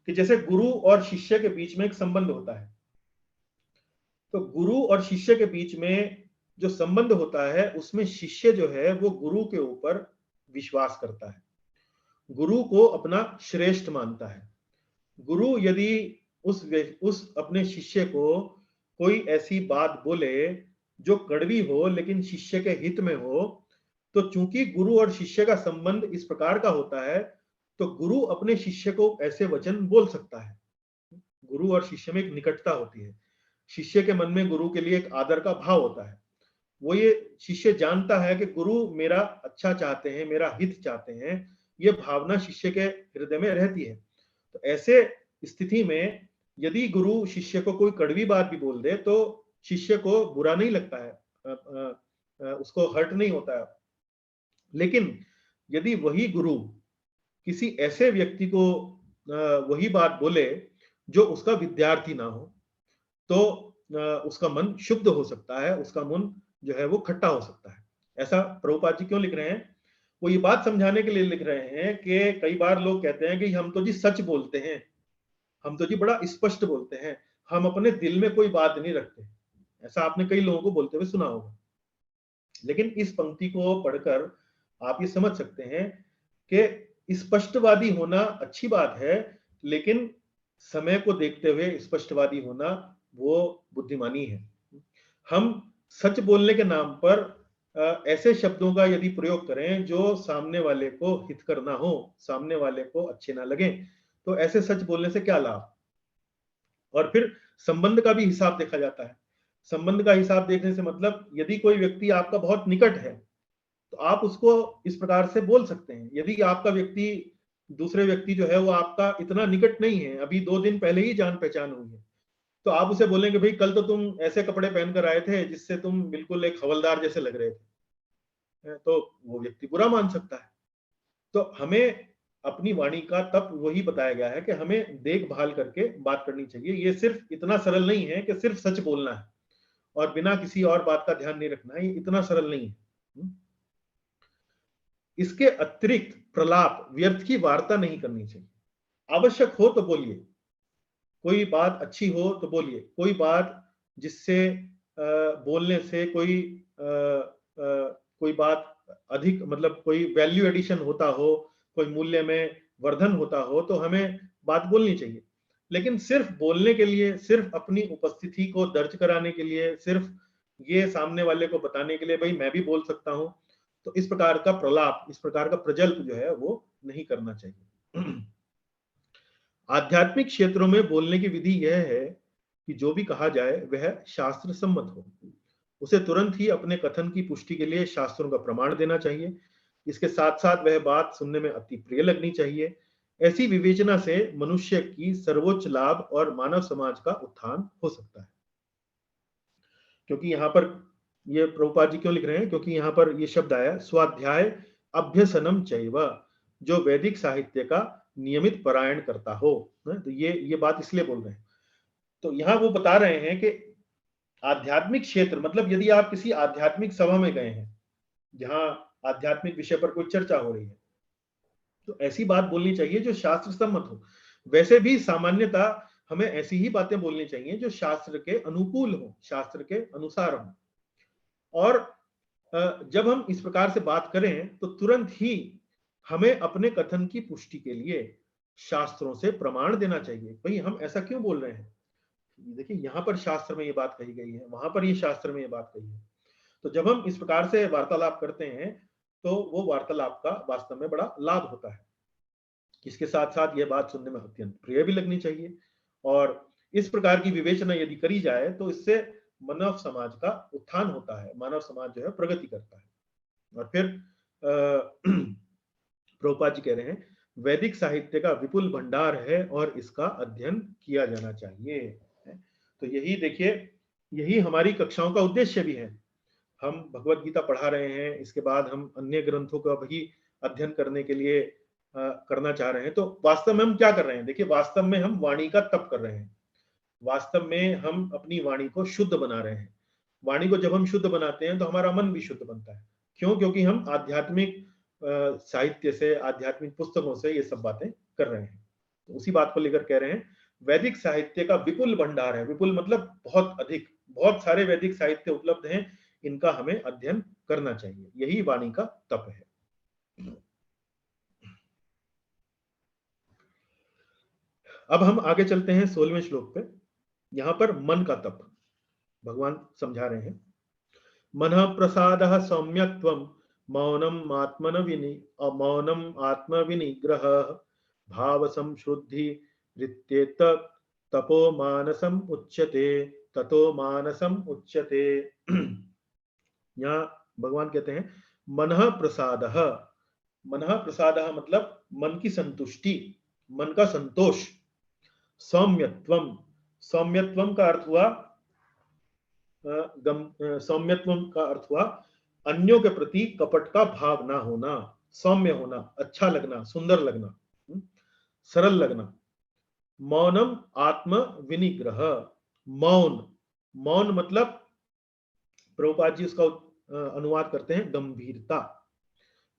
कि जैसे गुरु और शिष्य के बीच में एक संबंध होता है, तो गुरु और शिष्य के बीच में जो संबंध होता है उसमें शिष्य जो है वो गुरु के ऊपर विश्वास करता है, गुरु को अपना श्रेष्ठ मानता है। गुरु यदि उस अपने शिष्य को कोई ऐसी बात बोले जो कड़वी हो लेकिन शिष्य के हित में हो, तो चूंकि गुरु और शिष्य का संबंध इस प्रकार का होता है तो गुरु अपने शिष्य को ऐसे वचन बोल सकता है। गुरु और शिष्य में एक निकटता होती है। शिष्य के मन में गुरु के लिए एक आदर का भाव होता है। वो ये शिष्य जानता है कि गुरु मेरा अच्छा चाहते हैं, मेरा हित चाहते हैं, ये भावना शिष्य के हृदय में रहती है। तो ऐसे स्थिति में यदि गुरु शिष्य को कोई कड़वी बात भी बोल दे तो शिष्य को बुरा नहीं लगता है, उसको हर्ट नहीं होता है। लेकिन यदि वही गुरु किसी ऐसे व्यक्ति को वही बात बोले जो उसका विद्यार्थी ना हो, तो उसका मन शुद्ध हो सकता है, उसका मन जो है वो खट्टा हो सकता है। ऐसा प्रभुपाद जी क्यों लिख रहे हैं? वो ये बात समझाने के लिए लिख रहे हैं कि कई बार लोग कहते हैं कि हम तो जी सच बोलते हैं, हम तो जी बड़ा स्पष्ट बोलते हैं, हम अपने दिल में कोई बात नहीं रखते। ऐसा आपने कई लोगों को बोलते हुए सुना होगा। लेकिन इस पंक्ति को पढ़कर आप ये समझ सकते हैं कि स्पष्टवादी होना अच्छी बात है, लेकिन समय को देखते हुए स्पष्टवादी होना वो बुद्धिमानी है। हम सच बोलने के नाम पर ऐसे शब्दों का यदि प्रयोग करें जो सामने वाले को हितकर ना हो, सामने वाले को अच्छे ना लगे, तो ऐसे सच बोलने से क्या लाभ? और फिर संबंध का भी हिसाब देखा जाता है। संबंध का हिसाब देखने से मतलब यदि कोई व्यक्ति आपका बहुत निकट है तो आप उसको इस प्रकार से बोल सकते हैं। यदि आपका व्यक्ति दूसरे व्यक्ति जो है वो आपका इतना निकट नहीं है, अभी 2 दिन पहले ही जान पहचान हुई है, तो आप उसे बोलेंगे भाई कल तो तुम ऐसे कपड़े पहनकर आए थे जिससे तुम बिल्कुल एक हवलदार जैसे लग रहे थे, तो वो व्यक्ति बुरा मान सकता है। तो हमें अपनी वाणी का तप वही बताया गया है कि हमें देखभाल करके बात करनी चाहिए। ये सिर्फ इतना सरल नहीं है कि सिर्फ सच बोलना है और बिना किसी और बात का ध्यान नहीं रखना है, ये इतना सरल नहीं है। इसके अतिरिक्त प्रलाप, व्यर्थ की वार्ता नहीं करनी चाहिए। आवश्यक हो तो बोलिए, कोई बात अच्छी हो तो बोलिए, कोई बात जिससे बोलने से कोई बात अधिक मतलब कोई वैल्यू एडिशन होता हो, कोई मूल्य में वर्धन होता हो तो हमें बात बोलनी चाहिए। लेकिन सिर्फ बोलने के लिए, सिर्फ अपनी उपस्थिति को दर्ज कराने के लिए, सिर्फ ये सामने वाले को बताने के लिए भाई मैं भी बोल सकता हूं, तो इस प्रकार का प्रलाप, इस प्रकार का प्रजल्प जो है वो नहीं करना चाहिए। आध्यात्मिक क्षेत्रों में बोलने की विधि यह है कि जो भी कहा जाए वह शास्त्र सम्मत हो। उसे तुरंत ही अपने कथन की पुष्टि के लिए शास्त्रों का प्रमाण देना चाहिए। इसके साथ साथ वह बात सुनने में अति प्रिय लगनी चाहिए। ऐसी विवेचना से मनुष्य की सर्वोच्च लाभ और मानव समाज का उत्थान हो सकता है। क्योंकि यहाँ पर ये प्रभुपाद जी क्यों लिख रहे हैं? क्योंकि यहाँ पर ये शब्द आया स्वाध्याय अभ्यसनम चैव, जो वैदिक साहित्य का नियमित पारायण करता हो। तो ये बात इसलिए बोल रहे हैं। तो यहाँ वो बता रहे हैं कि आध्यात्मिक क्षेत्र मतलब यदि आप किसी आध्यात्मिक सभा में गए हैं जहां आध्यात्मिक विषय पर कोई चर्चा हो रही है, तो ऐसी बात बोलनी चाहिए जो शास्त्र सम्मत हो। वैसे भी सामान्यता हमें ऐसी ही बातें बोलनी चाहिए जो शास्त्र के अनुकूल हो, शास्त्र के अनुसार हो। और जब हम इस प्रकार से बात करें तो तुरंत ही हमें अपने कथन की पुष्टि के लिए शास्त्रों से प्रमाण देना चाहिए। भाई हम ऐसा क्यों बोल रहे हैं? देखिए यहाँ पर शास्त्र में ये बात कही गई है, वहां पर ये शास्त्र में ये बात कही है। तो जब हम इस प्रकार से वार्तालाप करते हैं तो वो वार्तालाप का वास्तव में बड़ा लाभ होता है। इसके साथ साथ ये बात सुनने में अत्यंत प्रिय भी लगनी चाहिए। और इस प्रकार की विवेचना यदि करी जाए तो इससे मानव समाज का उत्थान होता है, मानव समाज जो है प्रगति करता है। और फिर प्रभुपाद जी कह रहे हैं वैदिक साहित्य का विपुल भंडार है और इसका अध्ययन किया जाना चाहिए। तो यही देखिए, यही हमारी कक्षाओं का उद्देश्य भी है। हम भगवत गीता पढ़ा रहे हैं, इसके बाद हम अन्य ग्रंथों का भी अध्ययन करने के लिए करना चाह रहे हैं। तो वास्तव में हम क्या कर रहे हैं? देखिए वास्तव में हम वाणी का तप कर रहे हैं। वास्तव में हम अपनी वाणी को शुद्ध बना रहे हैं। वाणी को जब हम शुद्ध बनाते हैं तो हमारा मन भी शुद्ध बनता है। क्यों? क्योंकि हम आध्यात्मिक साहित्य से, आध्यात्मिक पुस्तकों से ये सब बातें कर रहे हैं। तो उसी बात को लेकर कह रहे हैं वैदिक साहित्य का विपुल भंडार है। विपुल मतलब बहुत अधिक, बहुत सारे वैदिक साहित्य उपलब्ध हैं, इनका हमें अध्ययन करना चाहिए। यही वाणी का तप है। अब हम आगे चलते हैं 16वें श्लोक पे। यहां पर मन का तप भगवान समझा रहे हैं। मनः प्रसादः सौम्यत्वं मौनम आत्मविनिग्रह भाव संशुद्धि रित्येत तपो मानसम उच्यते। ततो मानसम उच्यते। यहाँ भगवान कहते हैं मनः प्रसादः। मनः प्रसादः मतलब मन की संतुष्टि, मन का संतोष। सौम्यत्वम, सौम्यत्वम का अर्थ हुआ सौम्यत्वम का अर्थ हुआ अन्यों के प्रति कपट का भाव ना होना, सौम्य होना, अच्छा लगना, सुंदर लगना, सरल लगना। मौनम आत्म विनिग्रह। मौन, मौन मतलब प्रभुपाद जी उसका अनुवाद करते हैं गंभीरता।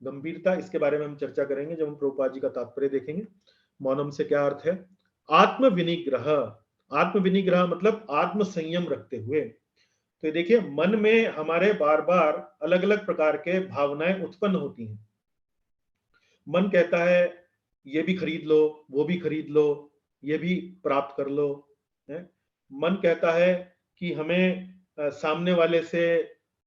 गंभीरता, इसके बारे में हम चर्चा करेंगे जब हम प्रभुपाद जी का तात्पर्य देखेंगे। मौनम से क्या अर्थ है? आत्म विनिग्रह। आत्म विनिग्रह मतलब आत्म संयम रखते हुए। तो देखिए मन में हमारे बार बार अलग अलग प्रकार के भावनाएं उत्पन्न होती हैं। मन कहता है ये भी खरीद लो, वो भी खरीद लो, ये भी प्राप्त कर लो, है? मन कहता है कि हमें सामने वाले से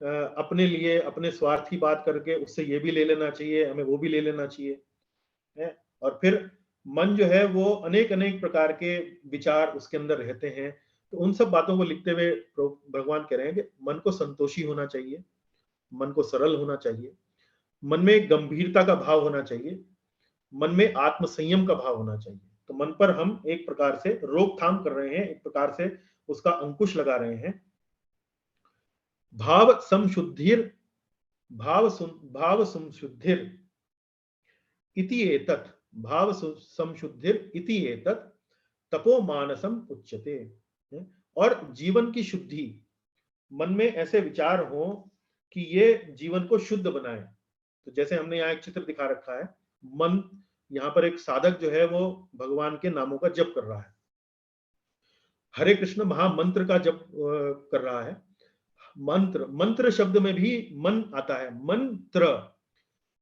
अपने लिए अपने स्वार्थी बात करके उससे ये भी ले लेना चाहिए, हमें वो भी ले लेना चाहिए, है? और फिर मन जो है वो अनेक अनेक प्रकार के विचार उसके अंदर रहते हैं। तो उन सब बातों को लिखते हुए भगवान कह रहे हैं कि मन को संतोषी होना चाहिए, मन को सरल होना चाहिए, मन में गंभीरता का भाव होना चाहिए, मन में आत्म संयम का भाव होना चाहिए। तो मन पर हम एक प्रकार से रोकथाम कर रहे हैं, एक प्रकार से उसका अंकुश लगा रहे हैं। भाव संशुद्धिर, भाव संशुद्धिर इति एतत्, भाव संशुद्धिर इति एतत् तपो मानसम उच्यते। और जीवन की शुद्धि, मन में ऐसे विचार हो कि ये जीवन को शुद्ध बनाए। तो जैसे हमने यहाँ एक चित्र दिखा रखा है, मन यहाँ पर एक साधक जो है वो भगवान के नामों का जप कर रहा है, हरे कृष्ण महामंत्र का जप कर रहा है। मंत्र, मंत्र शब्द में भी मन आता है। मंत्र,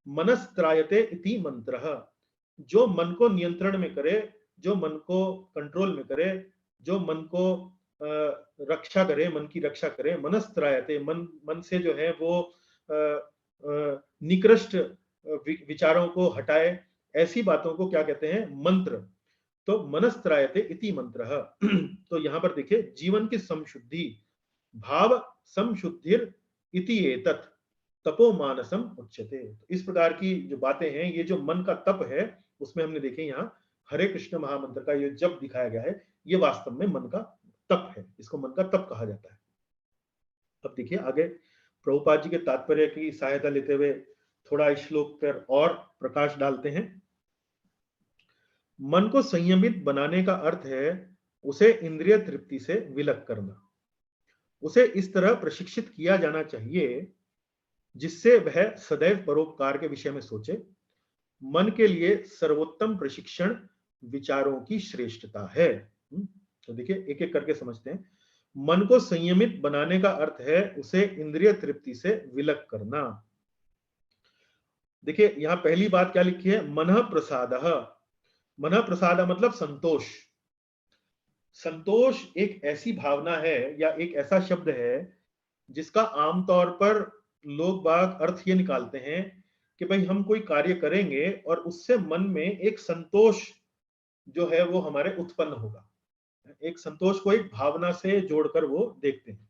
मनस्त्रायते इति मंत्रः। जो मन को नियंत्रण में करे, जो मन को कंट्रोल में करे, जो मन को रक्षा करे, मन की रक्षा करे। मनस्त्रायते, मन से जो है वो निकृष्ट विचारों को हटाए, ऐसी बातों को क्या कहते हैं? मंत्र। तो मनस्त्रायते इति मंत्रः। तो यहां पर देखिए जीवन की समशुद्धि, भाव समशुद्धिर इति एतत् तपो मानसम उच्यते। इस प्रकार की जो बातें हैं, ये जो मन का तप है, उसमें हमने देखे यहाँ हरे कृष्ण महामंत्र का ये जप दिखाया गया है, ये वास्तव में मन का तप है, इसको मन का तप कहा जाता है। अब देखिए आगे प्रभुपाद जी के तात्पर्य की सहायता लेते हुए थोड़ा इस श्लोक पर और प्रकाश डालते हैं। मन को संयमित बनाने का अर्थ है उसे इंद्रिय तृप्ति से विलग करना। उसे इस तरह प्रशिक्षित किया जाना चाहिए जिससे वह सदैव परोपकार के विषय में सोचे। मन के लिए सर्वोत्तम प्रशिक्षण विचारों की श्रेष्ठता है। तो देखिए एक एक करके समझते हैं। मन को संयमित बनाने का अर्थ है उसे इंद्रिय तृप्ति से विलग करना। देखिए यहां पहली बात क्या लिखी है? मनः प्रसादः। मनः प्रसाद मतलब संतोष। संतोष एक ऐसी भावना है या एक ऐसा शब्द है जिसका आमतौर पर लोग बाग अर्थ ये निकालते हैं कि भाई हम कोई कार्य करेंगे और उससे मन में एक संतोष जो है वो हमारे उत्पन्न होगा। एक संतोष को एक भावना से जोड़कर वो देखते हैं।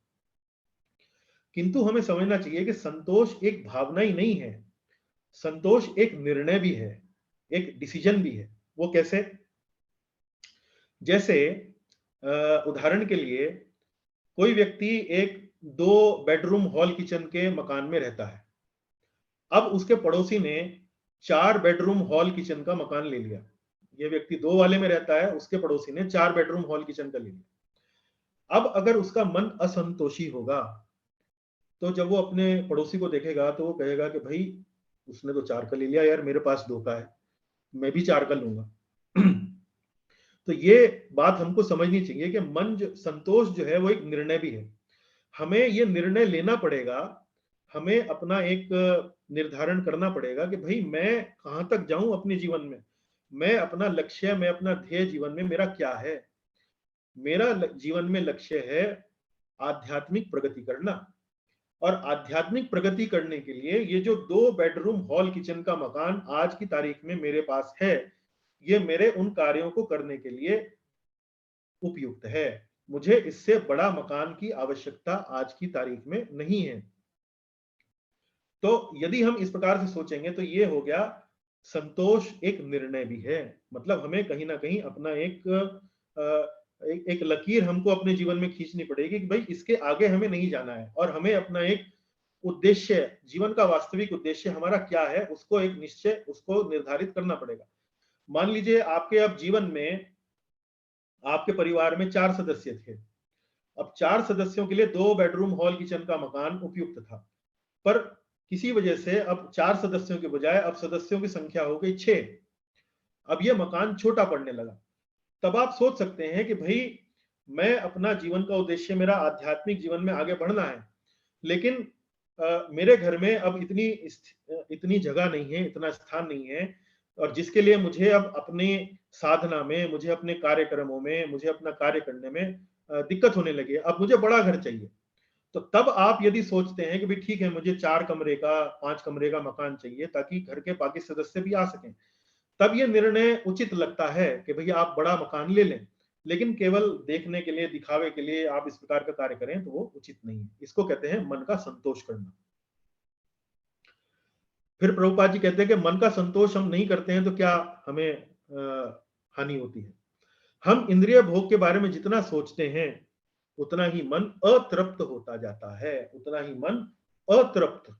किंतु हमें समझना चाहिए कि संतोष एक भावना ही नहीं है, संतोष एक निर्णय भी है, एक डिसीजन भी है। वो कैसे? जैसे उदाहरण के लिए कोई व्यक्ति एक 2 बेडरूम हॉल किचन के मकान में रहता है। अब उसके पड़ोसी ने 4 बेडरूम हॉल किचन का मकान ले लिया। ये व्यक्ति 2 वाले में रहता है, उसके पड़ोसी ने 4 बेडरूम हॉल किचन का ले लिया। अब अगर उसका मन असंतोषी होगा तो जब वो अपने पड़ोसी को देखेगा तो वो कहेगा कि भाई उसने तो 4 का ले लिया यार, मेरे पास 2 का है, मैं भी 4 का लूंगा। तो ये बात हमको समझनी चाहिए कि मन संतोष जो है वो एक निर्णय भी है। हमें ये निर्णय लेना पड़ेगा, हमें अपना एक निर्धारण करना पड़ेगा कि भाई मैं कहां तक जाऊं अपने जीवन में, मैं अपना लक्ष्य, मैं अपना ध्येय जीवन में मेरा क्या है। मेरा जीवन में लक्ष्य है आध्यात्मिक प्रगति करना, और आध्यात्मिक प्रगति करने के लिए ये जो 2 बेडरूम हॉल किचन का मकान आज की तारीख में मेरे पास है, ये मेरे उन कार्यों को करने के लिए उपयुक्त है। मुझे इससे बड़ा मकान की आवश्यकता आज की तारीख में नहीं है। तो यदि हम इस प्रकार से सोचेंगे तो ये हो गया, संतोष एक निर्णय भी है। मतलब हमें कहीं ना कहीं अपना एक लकीर हमको अपने जीवन में खींचनी पड़ेगी कि भाई इसके आगे हमें नहीं जाना है, और हमें अपना एक उद्देश्य, जीवन का वास्तविक उद्देश्य हमारा क्या है, उसको एक निश्चय, उसको निर्धारित करना पड़ेगा। मान लीजिए आपके अब जीवन में, आपके परिवार में 4 सदस्य थे। अब 4 सदस्यों के लिए 2 बेडरूम हॉल किचन का मकान उपयुक्त था, पर किसी वजह से अब 4 सदस्यों के बजाय अब सदस्यों की संख्या हो गई 6। अब ये मकान छोटा पड़ने लगा। तब आप सोच सकते हैं कि भाई मैं अपना जीवन का उद्देश्य, मेरा आध्यात्मिक जीवन में आगे बढ़ना है, लेकिन मेरे घर में अब इतनी जगह नहीं है, इतना स्थान नहीं है, और जिसके लिए मुझे अब अपने साधना में, मुझे अपने कार्यक्रमों में, मुझे अपना कार्य करने में दिक्कत होने लगी है। अब मुझे बड़ा घर चाहिए। तो तब आप यदि सोचते हैं कि भाई ठीक है, मुझे 4 कमरे का, 5 कमरे का मकान चाहिए ताकि घर के बाकी सदस्य भी आ सकें, तब ये निर्णय उचित लगता है कि भैया आप बड़ा मकान ले लें। लेकिन केवल देखने के लिए, दिखावे के लिए आप इस प्रकार का कार्य करें तो वो उचित नहीं है। इसको कहते हैं मन का संतोष करना। फिर प्रभुपाद जी कहते हैं कि मन का संतोष हम नहीं करते हैं तो क्या हमें हानि होती है। हम इंद्रिय भोग के बारे में जितना सोचते हैं उतना ही मन अतृप्त होता जाता है, उतना ही मन अतृप्त।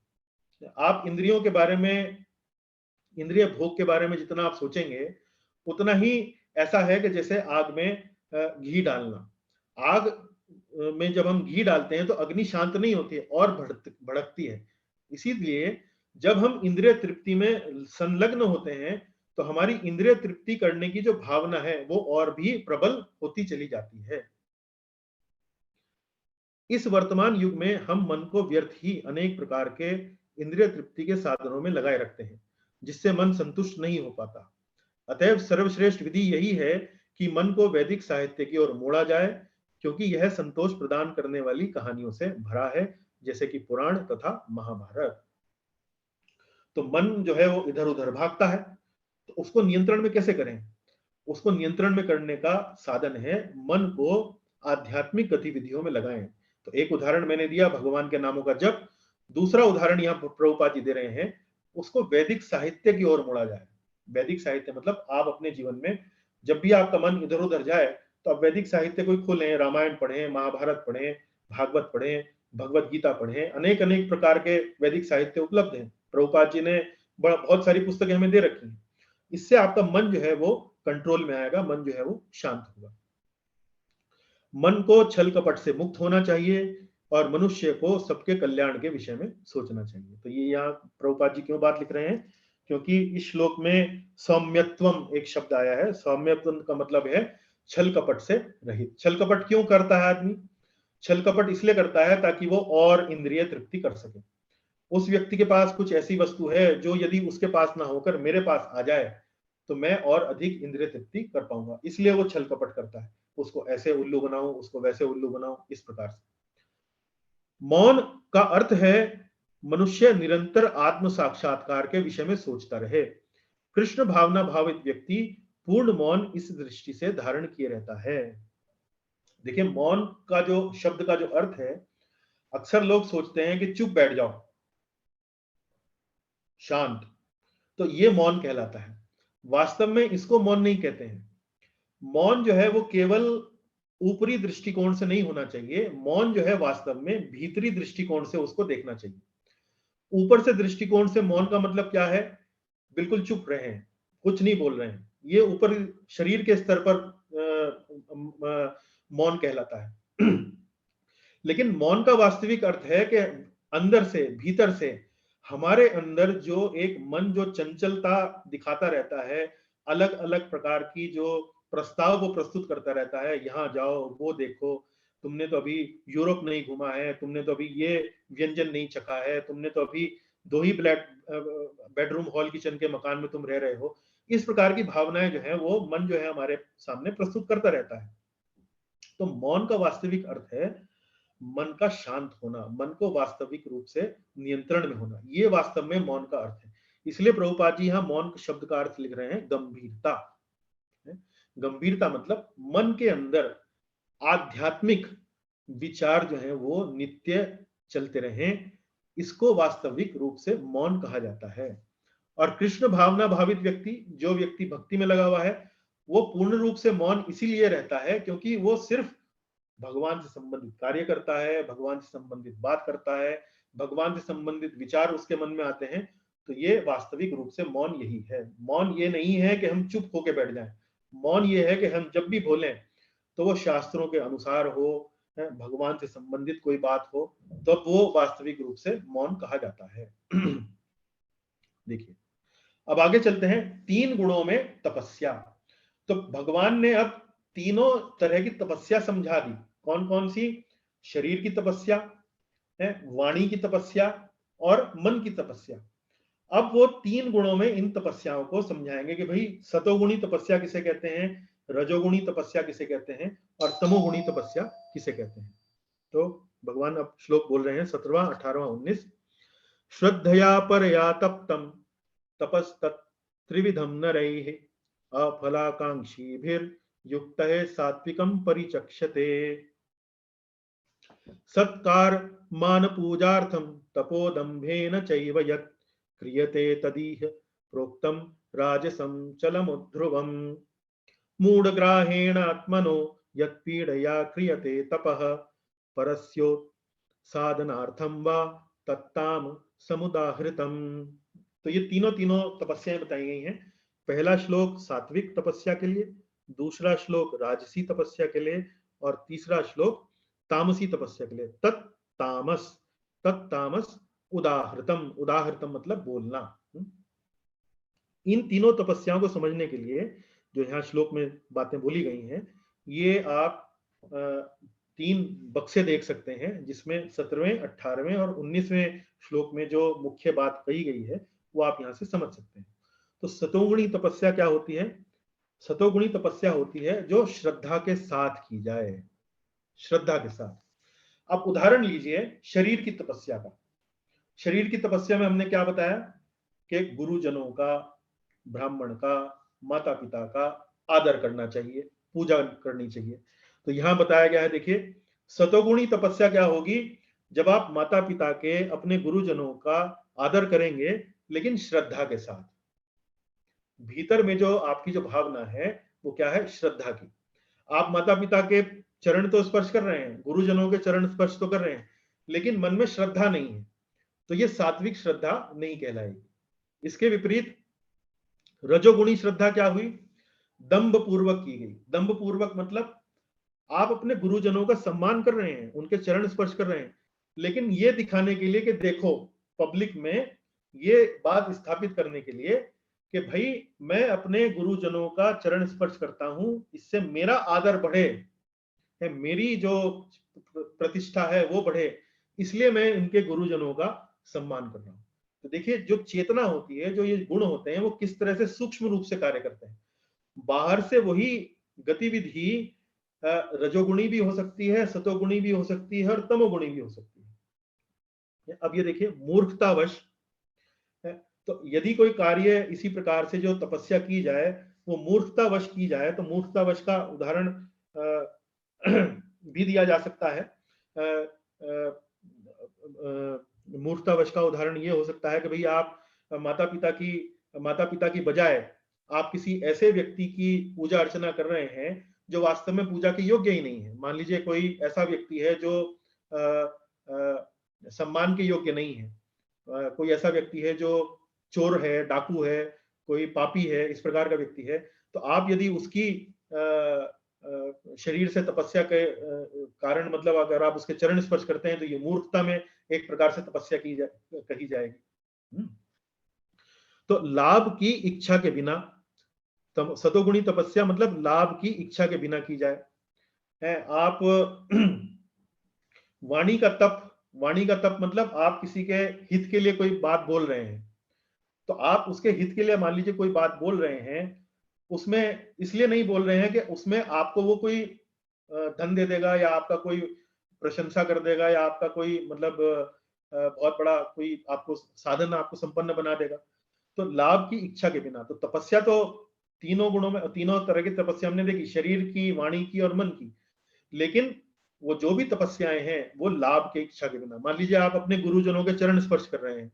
आप इंद्रियों के बारे में, इंद्रिय भोग के बारे में जितना आप सोचेंगे उतना ही ऐसा है कि जैसे आग में घी डालना। आग में जब हम घी डालते हैं तो अग्नि शांत नहीं होती है और भड़कती है। इसीलिए जब हम इंद्रिय तृप्ति में संलग्न होते हैं तो हमारी इंद्रिय तृप्ति करने की जो भावना है वो और भी प्रबल होती चली जाती है। इस वर्तमान युग में हम मन को व्यर्थ ही अनेक प्रकार के इंद्रिय तृप्ति के साधनों में लगाए रखते हैं, जिससे मन संतुष्ट नहीं हो पाता। अतएव सर्वश्रेष्ठ विधि यही है कि मन को वैदिक साहित्य की ओर मोड़ा जाए, क्योंकि यह संतोष प्रदान करने वाली कहानियों से भरा है, जैसे कि पुराण तथा महाभारत। तो मन जो है वो इधर उधर भागता है, तो उसको नियंत्रण में कैसे करें? उसको नियंत्रण में करने का साधन है मन को आध्यात्मिक गतिविधियों में लगाएं। तो एक उदाहरण मैंने दिया भगवान के नामों का जप। दूसरा उदाहरण यहाँ प्रभुपाद जी दे रहे हैं, उसको वैदिक साहित्य की ओर मोड़ा जाए। वैदिक साहित्य मतलब आप अपने जीवन में जब भी आपका मन इधर उधर जाए तो आप वैदिक साहित्य को खोलें, रामायण पढ़ें, महाभारत पढ़ें, भागवत पढ़ें, भगवत गीता पढ़ें। अनेक अनेक प्रकार के वैदिक साहित्य उपलब्ध हैं। प्रभुपाद जी ने बहुत सारी पुस्तकें हमें दे रखी हैं। इससे आपका मन जो है वो कंट्रोल में आएगा, मन जो है वो शांत होगा। मन को छल कपट से मुक्त होना चाहिए और मनुष्य को सबके कल्याण के विषय में सोचना चाहिए। तो ये यहाँ प्रभुपाद जी क्यों बात लिख रहे हैं? क्योंकि इस श्लोक में सौम्यत्वम एक शब्द आया है। सौम्यत्वम का मतलब है छल कपट से रहित। छल कपट क्यों करता है आदमी? छल कपट इसलिए करता है ताकि वो और इंद्रिय तृप्ति कर सके। उस व्यक्ति के पास कुछ ऐसी वस्तु है जो यदि उसके पास ना होकर मेरे पास आ जाए तो मैं और अधिक इंद्रिय तृप्ति कर पाऊंगा, इसलिए वो छल कपट करता है। उसको ऐसे उल्लू बनाऊं, उसको वैसे उल्लू बनाऊं, इस प्रकार से। मौन का अर्थ है मनुष्य निरंतर आत्म साक्षात्कार के विषय में सोचता रहे। कृष्ण भावना भावित व्यक्ति पूर्ण मौन इस दृष्टि से धारण किए रहता है। देखिए, मौन का जो शब्द का जो अर्थ है, अक्सर लोग सोचते हैं कि चुप बैठ जाओ, शांत, तो ये मौन कहलाता है। वास्तव में इसको मौन नहीं कहते हैं। मौन जो है वो केवल ऊपरी दृष्टिकोण से नहीं होना चाहिए। मौन जो है वास्तव में भीतरी दृष्टिकोण से उसको देखना चाहिए। ऊपर से दृष्टिकोण से मौन का मतलब क्या है? बिल्कुल चुप रहे हैं, कुछ नहीं बोल रहे हैं, ये ऊपर शरीर के स्तर पर मौन कहलाता है। लेकिन मौन का वास्तविक अर्थ है कि अंदर से, भीतर से, हमारे अंदर जो एक मन जो चंचलता दिखाता रहता है, अलग अलग प्रकार की जो प्रस्ताव वो प्रस्तुत करता रहता है, यहाँ जाओ, वो देखो, तुमने तो अभी यूरोप नहीं घूमा है, तुमने तो अभी ये व्यंजन नहीं चखा है, तुमने तो अभी 2 ही बेडरूम हॉल किचन के मकान में तुम रह रहे हो। इस प्रकार की भावनाएं जो है वो मन जो है हमारे सामने प्रस्तुत करता रहता है। तो मौन का वास्तविक अर्थ है मन का शांत होना, मन को वास्तविक रूप से नियंत्रण में होना। ये वास्तव में मौन का अर्थ है। इसलिए प्रभुपाद जी यहाँ मौन शब्द का अर्थ लिख रहे हैं गंभीरता। गंभीरता मतलब मन के अंदर आध्यात्मिक विचार जो है वो नित्य चलते रहें, इसको वास्तविक रूप से मौन कहा जाता है। और कृष्ण भावना भावित व्यक्ति, जो व्यक्ति भक्ति में लगा हुआ है, वो पूर्ण रूप से मौन इसीलिए रहता है क्योंकि वो सिर्फ भगवान से संबंधित कार्य करता है, भगवान से संबंधित बात करता है, भगवान से संबंधित विचार उसके मन में आते हैं। तो ये वास्तविक रूप से मौन यही है। मौन ये नहीं है कि हम चुप होके बैठ जाएं। मौन ये है कि हम जब भी बोलें तो वो शास्त्रों के अनुसार हो, भगवान से संबंधित कोई बात हो, तो वो वास्तविक रूप से मौन कहा जाता है। देखिए, अब आगे चलते हैं 3 गुणों में तपस्या। तो भगवान ने अब तीनों तरह की तपस्या समझा दी। कौन कौन सी? शरीर की तपस्या है, वाणी की तपस्या और मन की तपस्या। अब वो 3 गुणों में इन तपस्याओं को समझाएंगे कि भाई सतोगुणी तपस्या किसे कहते हैं, रजोगुणी तपस्या किसे कहते हैं और तमोगुणी तपस्या किसे कहते हैं। तो भगवान अब श्लोक बोल रहे हैं 17वां, 18वां, 19। श्रद्धया परया तप्तम तपस्तत्त्रिविधं नरैः अफलाकांक्षीभिर्युक्तः सात्विकं परिचक्षते। सत्कार मान पूजार्थं तपोदम्भेन चैव यत् क्रियते तदीह प्रोक्तं राजसं चलमुद्ध्रुवम्। मूढग्राहेण आत्मनो यत्पीडया क्रियते तपः परस्यो साधनार्थं वा तत्ताम समुदाहृतम्। तो ये तीनों तपस्याएं बताई गई हैं। पहला श्लोक सात्विक तपस्या के लिए, दूसरा श्लोक राजसी तपस्या के लिए और तीसरा श्लोक तामसी तपस्या के लिए। तत्तामस, तत्तामस उदाहृतम, उदाहृतम मतलब बोलना। इन तीनों तपस्याओं को समझने के लिए जो यहाँ श्लोक में बातें बोली गई हैं, ये आप 3 बक्से देख सकते हैं, जिसमें 17वें, 18वें और 19वें श्लोक में जो मुख्य बात कही गई है वो आप यहाँ से समझ सकते हैं। तो सतोगुणी तपस्या क्या होती है? सतोगुणी तपस्या होती है जो श्रद्धा के साथ की जाए, श्रद्धा के साथ। अब उदाहरण लीजिए शरीर की तपस्या का। शरीर की तपस्या में हमने क्या बताया कि गुरुजनों का, ब्राह्मण का, माता पिता का आदर करना चाहिए, पूजा करनी चाहिए। तो यहां बताया गया है, देखिए सतोगुणी तपस्या क्या होगी? जब आप माता पिता के, अपने गुरुजनों का आदर करेंगे लेकिन श्रद्धा के साथ। भीतर में जो आपकी जो भावना है वो क्या है? श्रद्धा की। आप माता पिता के चरण तो स्पर्श कर रहे हैं, गुरुजनों के चरण स्पर्श तो कर रहे हैं, लेकिन मन में श्रद्धा नहीं है, तो ये सात्विक श्रद्धा नहीं कहलाएगी। इसके विपरीत रजोगुणी श्रद्धा क्या हुई? दंभ पूर्वक की गई। दंभ पूर्वक मतलब आप अपने गुरुजनों का सम्मान कर रहे हैं, उनके चरण स्पर्श कर रहे हैं, लेकिन ये दिखाने के लिए कि देखो, पब्लिक में ये बात स्थापित करने के लिए कि भाई मैं अपने गुरुजनों का चरण स्पर्श करता हूं, इससे मेरा आदर बढ़े, मेरी जो प्रतिष्ठा है वो बढ़े, इसलिए मैं इनके गुरुजनों का सम्मान कर रहा हूं। तो देखिए जो चेतना होती है, जो ये गुण होते हैं, वो किस तरह से सूक्ष्म रूप से कार्य करते हैं। बाहर से वही गतिविधि रजोगुणी भी हो सकती है, सतोगुणी भी हो सकती है और तमोगुणी भी हो सकती है। अब ये देखिए मूर्खतावश, तो यदि कोई कार्य इसी प्रकार से जो तपस्या की जाए वो मूर्खतावश की जाए, तो मूर्खतावश का उदाहरण भी दिया जा सकता है। मूर्खतावश का उदाहरण ये हो सकता है कि भाई आप माता पिता की बजाय आप किसी ऐसे व्यक्ति की पूजा अर्चना कर रहे हैं जो वास्तव में पूजा के योग्य ही नहीं है। मान लीजिए कोई ऐसा व्यक्ति है जो सम्मान के योग्य नहीं है, कोई ऐसा व्यक्ति है जो चोर है, डाकू है, कोई पापी है, इस प्रकार का व्यक्ति है, तो आप यदि उसकी शरीर से तपस्या के कारण, मतलब अगर आप उसके चरण स्पर्श करते हैं, तो ये मूर्खता में एक प्रकार से तपस्या कही जाएगी। तो लाभ की इच्छा के बिना, सतोगुणी तपस्या मतलब लाभ की इच्छा के बिना की जाए। आप वाणी का तप मतलब आप किसी के हित के लिए कोई बात बोल रहे हैं, तो आप उसके हित के लिए मान लीजिए कोई बात बोल रहे हैं, उसमें इसलिए नहीं बोल रहे हैं कि उसमें आपको वो कोई धन दे देगा या आपका कोई प्रशंसा कर देगा या आपका कोई मतलब बहुत बड़ा कोई आपको साधन आपको संपन्न बना देगा। तो लाभ की इच्छा के बिना। तो तपस्या तो तीनों गुणों में, तीनों तरह की तपस्या हमने देखी, शरीर की, वाणी की और मन की। लेकिन वो जो भी तपस्याएं हैं वो लाभ के इच्छा के बिना। मान लीजिए आप अपने गुरुजनों के चरण स्पर्श कर रहे हैं,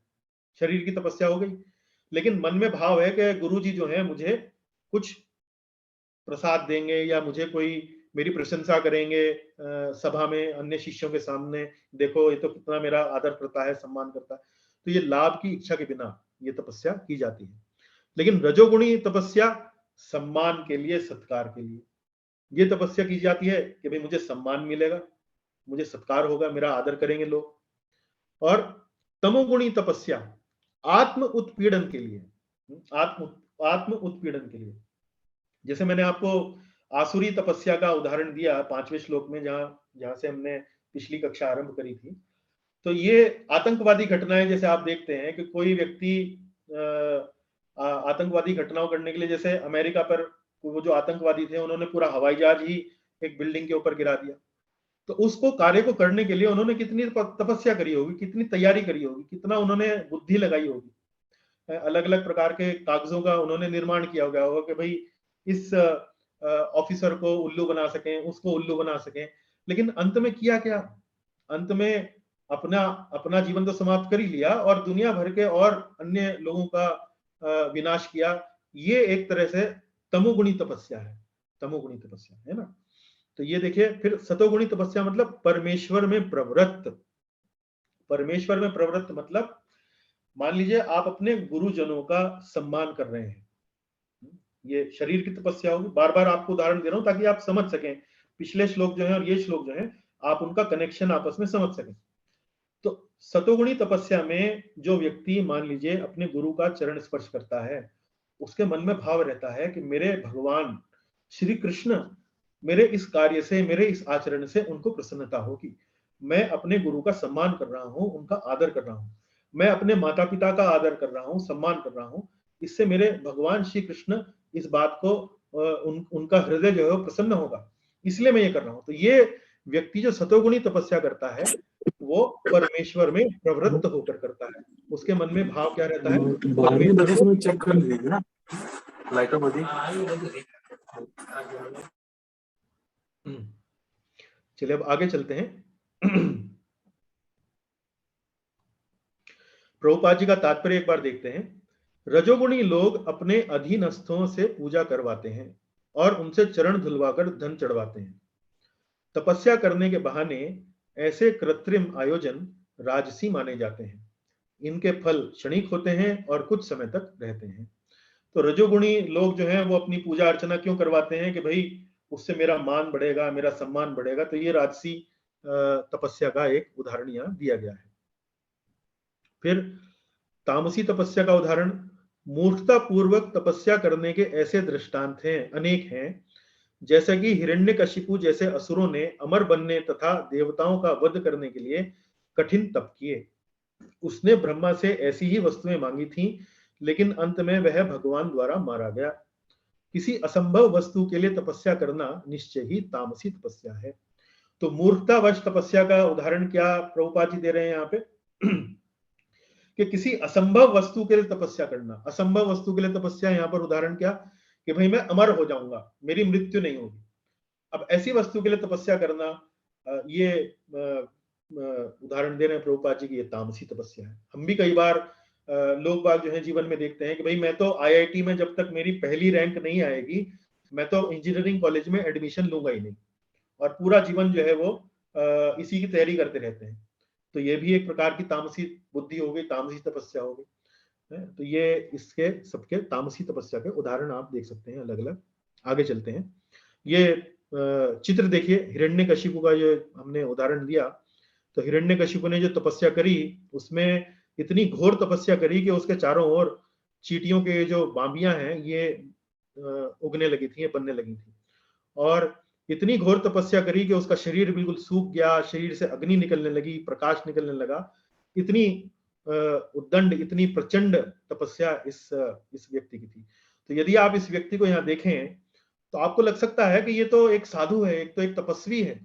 शरीर की तपस्या हो गई, लेकिन मन में भाव है कि गुरु जी जो है मुझे कुछ प्रसाद देंगे या मुझे कोई मेरी प्रशंसा करेंगे सभा में अन्य शिष्यों के सामने, देखो ये तो कितना मेरा आदर करता है, सम्मान करता है। तो ये लाभ की इच्छा के बिना ये तपस्या की जाती है। लेकिन रजोगुणी तपस्या सम्मान के लिए, सत्कार के लिए ये तपस्या की जाती है कि भाई मुझे सम्मान मिलेगा, मुझे सत्कार होगा, मेरा आदर करेंगे लोग। और तमोगुणी तपस्या आत्म उत्पीड़न के लिए, आत्म उत्पीड़न के लिए। जैसे मैंने आपको आसुरी तपस्या का उदाहरण दिया 5वें श्लोक में, जहां से हमने पिछली कक्षा आरंभ करी थी। तो ये आतंकवादी घटनाएं, जैसे आप देखते हैं कि कोई व्यक्ति आतंकवादी घटनाओं करने के लिए, जैसे अमेरिका पर वो जो आतंकवादी थे उन्होंने पूरा हवाई जहाज ही एक बिल्डिंग के ऊपर गिरा दिया। तो उसको कार्य को करने के लिए उन्होंने कितनी तपस्या करी होगी, कितनी तैयारी करी होगी, कितना उन्होंने बुद्धि लगाई होगी, अलग अलग प्रकार के कागजों का उन्होंने निर्माण किया होगा कि भाई इस ऑफिसर को उल्लू बना सकें, उसको उल्लू बना सकें। लेकिन अंत में किया क्या? अंत में अपना अपना जीवन तो समाप्त कर ही लिया और दुनिया भर के और अन्य लोगों का विनाश किया। ये एक तरह से तमोगुणी तपस्या है, तमोगुणी तपस्या है ना। तो ये देखिए, फिर सतोगुणी तपस्या मतलब परमेश्वर में प्रवृत्त। परमेश्वर में प्रवृत्त मतलब मान लीजिए आप अपने गुरुजनों का सम्मान कर रहे हैं, ये शरीर की तपस्या होगी। बार बार आपको उदाहरण दे रहा हूं ताकि आप समझ सकें, पिछले श्लोक जो है और ये श्लोक जो है आप उनका कनेक्शन आपस में समझ सकें। तो सतोगुणी तपस्या में जो व्यक्ति मान लीजिए अपने गुरु का चरण स्पर्श करता है, उसके मन में भाव रहता है कि मेरे भगवान श्री कृष्ण मेरे इस कार्य से, मेरे इस आचरण से उनको प्रसन्नता होगी। मैं अपने गुरु का सम्मान कर रहा हूं, उनका आदर कर रहा हूं, मैं अपने माता पिता का आदर कर रहा हूं, सम्मान कर रहा हूं। इससे मेरे भगवान श्री कृष्ण इस बात को उनका हृदय जो है वो प्रसन्न होगा, इसलिए मैं ये कर रहा हूं। तो ये व्यक्ति जो सतोगुणी तपस्या करता है वो परमेश्वर में प्रवृत्त होकर करता है। उसके मन में भाव क्या रहता है? चलिए अब आगे चलते हैं। प्रभुपाद जी का तात्पर्य एक बार देखते हैं। रजोगुणी लोग अपने अधीनस्थों से पूजा करवाते हैं और उनसे चरण धुलवाकर धन चढ़वाते हैं। तपस्या करने के बहाने ऐसे कृत्रिम आयोजन राजसी माने जाते हैं। इनके फल क्षणिक होते हैं और कुछ समय तक रहते हैं। तो रजोगुणी लोग जो हैं वो अपनी पूजा अर्चना क्यों करवाते हैं कि भाई उससे मेरा मान बढ़ेगा, मेरा सम्मान बढ़ेगा। तो ये राजसी तपस्या का एक उदाहरण यहाँ दिया गया है। फिर तामसी तपस्या का उदाहरण, मूर्खता पूर्वक तपस्या करने के ऐसे दृष्टांत हैं, अनेक हैं। जैसा कि हिरण्यकशिपु जैसे असुरों ने अमर बनने तथा देवताओं का वध करने के लिए कठिन तप किए। उसने ब्रह्मा से ऐसी ही वस्तुएं मांगी थीं, लेकिन अंत में वह भगवान द्वारा मारा गया। किसी असंभव वस्तु के लिए तपस्या करना निश्चय ही तामसी तपस्या है। तो मूर्खतावश तपस्या का उदाहरण क्या प्रभुपाद जी दे रहे हैं यहाँ पे? कि किसी असंभव वस्तु के लिए तपस्या करना। असंभव वस्तु के लिए तपस्या यहाँ पर उदाहरण क्या कि भाई मैं अमर हो जाऊंगा, मेरी मृत्यु नहीं होगी। अब ऐसी वस्तु के लिए तपस्या करना, ये उदाहरण दे रहे हैं प्रभुपाद जी की, ये तामसी तपस्या है। हम भी कई बार लोग बाग जो है जीवन में देखते हैं कि भाई मैं तो आईआईटी में जब तक मेरी पहली रैंक नहीं आएगी मैं तो इंजीनियरिंग कॉलेज में एडमिशन लूंगा ही नहीं, और पूरा जीवन जो है वो इसी की तैयारी करते रहते हैं। तो ये भी एक प्रकार की तामसी बुद्धि हो गई, तामसी तपस्या हो गई। तो ये इसके सबके तामसी तपस्या के उदाहरण आप देख सकते हैं अलग अलग। आगे चलते हैं। ये चित्र देखिए, हिरण्यकशिपु का ये हमने उदाहरण दिया। तो हिरण्यकशिपु ने जो तपस्या करी उसमें इतनी घोर तपस्या करी कि उसके चारों ओर चींटियों के जो बांबियां हैं ये उगने लगी थी, बनने लगी थी। और इतनी घोर तपस्या करी कि उसका शरीर बिल्कुल सूख गया, शरीर से अग्नि निकलने लगी, प्रकाश निकलने लगा। इतनी उद्दंड, इतनी प्रचंड तपस्या इस व्यक्ति की थी। तो यदि आप इस व्यक्ति को यहाँ देखें तो आपको लग सकता है कि ये तो एक साधु है, एक तो एक तपस्वी है,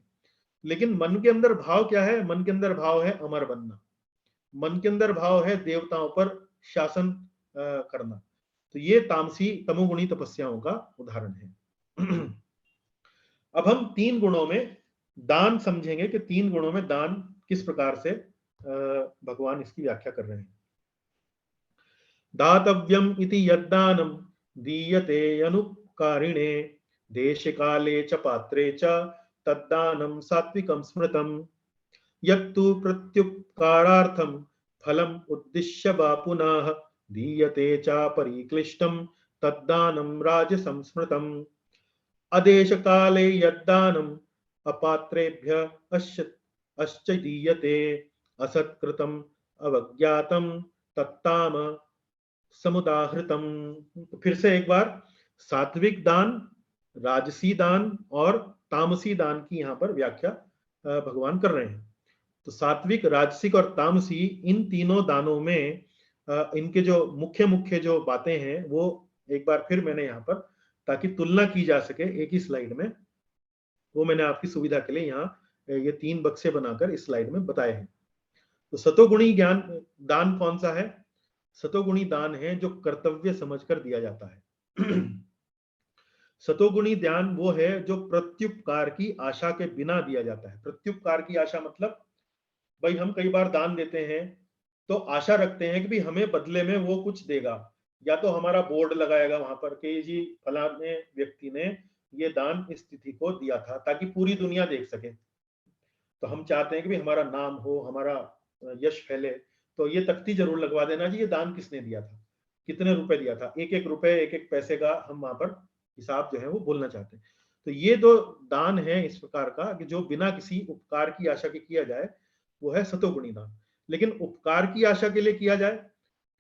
लेकिन मन के अंदर भाव क्या है? मन के अंदर भाव है अमर बनना, मन के अंदर भाव है देवताओं पर शासन करना। तो ये तामसी तमोगुणी तपस्याओं का उदाहरण है। अब हम 3 गुणों में दान समझेंगे कि 3 गुणों में दान किस प्रकार से भगवान इसकी व्याख्या कर रहे हैं। दातव्यम इति यद्दानम दीयते अनुकारिणे देश काले च पात्रे च तद्दानम सात्विकम स्मृतम यत्तु प्रत्युपकारार्थम फलम उद्दिश्य वा पुनः दीयते च परिक्लिष्टम तद्दानम राजसं स्मृतम अदेश काले यद्दानम अपात्रेभ्य अश्च दीयते असत्कृतम अवज्ञातम तत्ताम समुदाहृतम। फिर से एक बार, सात्विक दान, राजसी दान और तामसी दान की यहाँ पर व्याख्या भगवान कर रहे हैं। तो सात्विक, राजसिक और तामसी, इन तीनों दानों में इनके जो मुख्य मुख्य जो बातें हैं वो एक बार फिर मैंने यहाँ पर, ताकि तुलना की जा सके एक ही स्लाइड में, वो मैंने आपकी सुविधा के लिए यहाँ ये 3 बक्से बनाकर इस स्लाइड में बताए हैं। तो सतोगुणी ज्ञान दान कौन सा है? सतोगुणी दान है जो कर्तव्य समझकर दिया जाता है। सतोगुणी दान वो है जो प्रत्युपकार की आशा के बिना दिया जाता है। प्रत्युपकार की आशा मतलब, भाई हम कई बार दान देते हैं तो आशा रखते हैं कि भाई हमें बदले में वो कुछ देगा, या तो हमारा बोर्ड लगाएगा वहां पर कि जी फलाने व्यक्ति ने ये दान इस तिथि को दिया था, ताकि पूरी दुनिया देख सके। तो हम चाहते हैं कि भाई हमारा नाम हो, हमारा यश फैले, तो ये तख्ती जरूर लगवा देना जी ये दान किसने दिया था, कितने रुपए दिया था, एक एक रुपए एक एक पैसे का हम वहां पर हिसाब जो है वो बोलना चाहते हैं। तो ये जो दान है इस प्रकार का कि जो बिना किसी उपकार की आशा के किया जाए, वो है सतोगुणी दान। लेकिन उपकार की आशा के लिए किया जाए,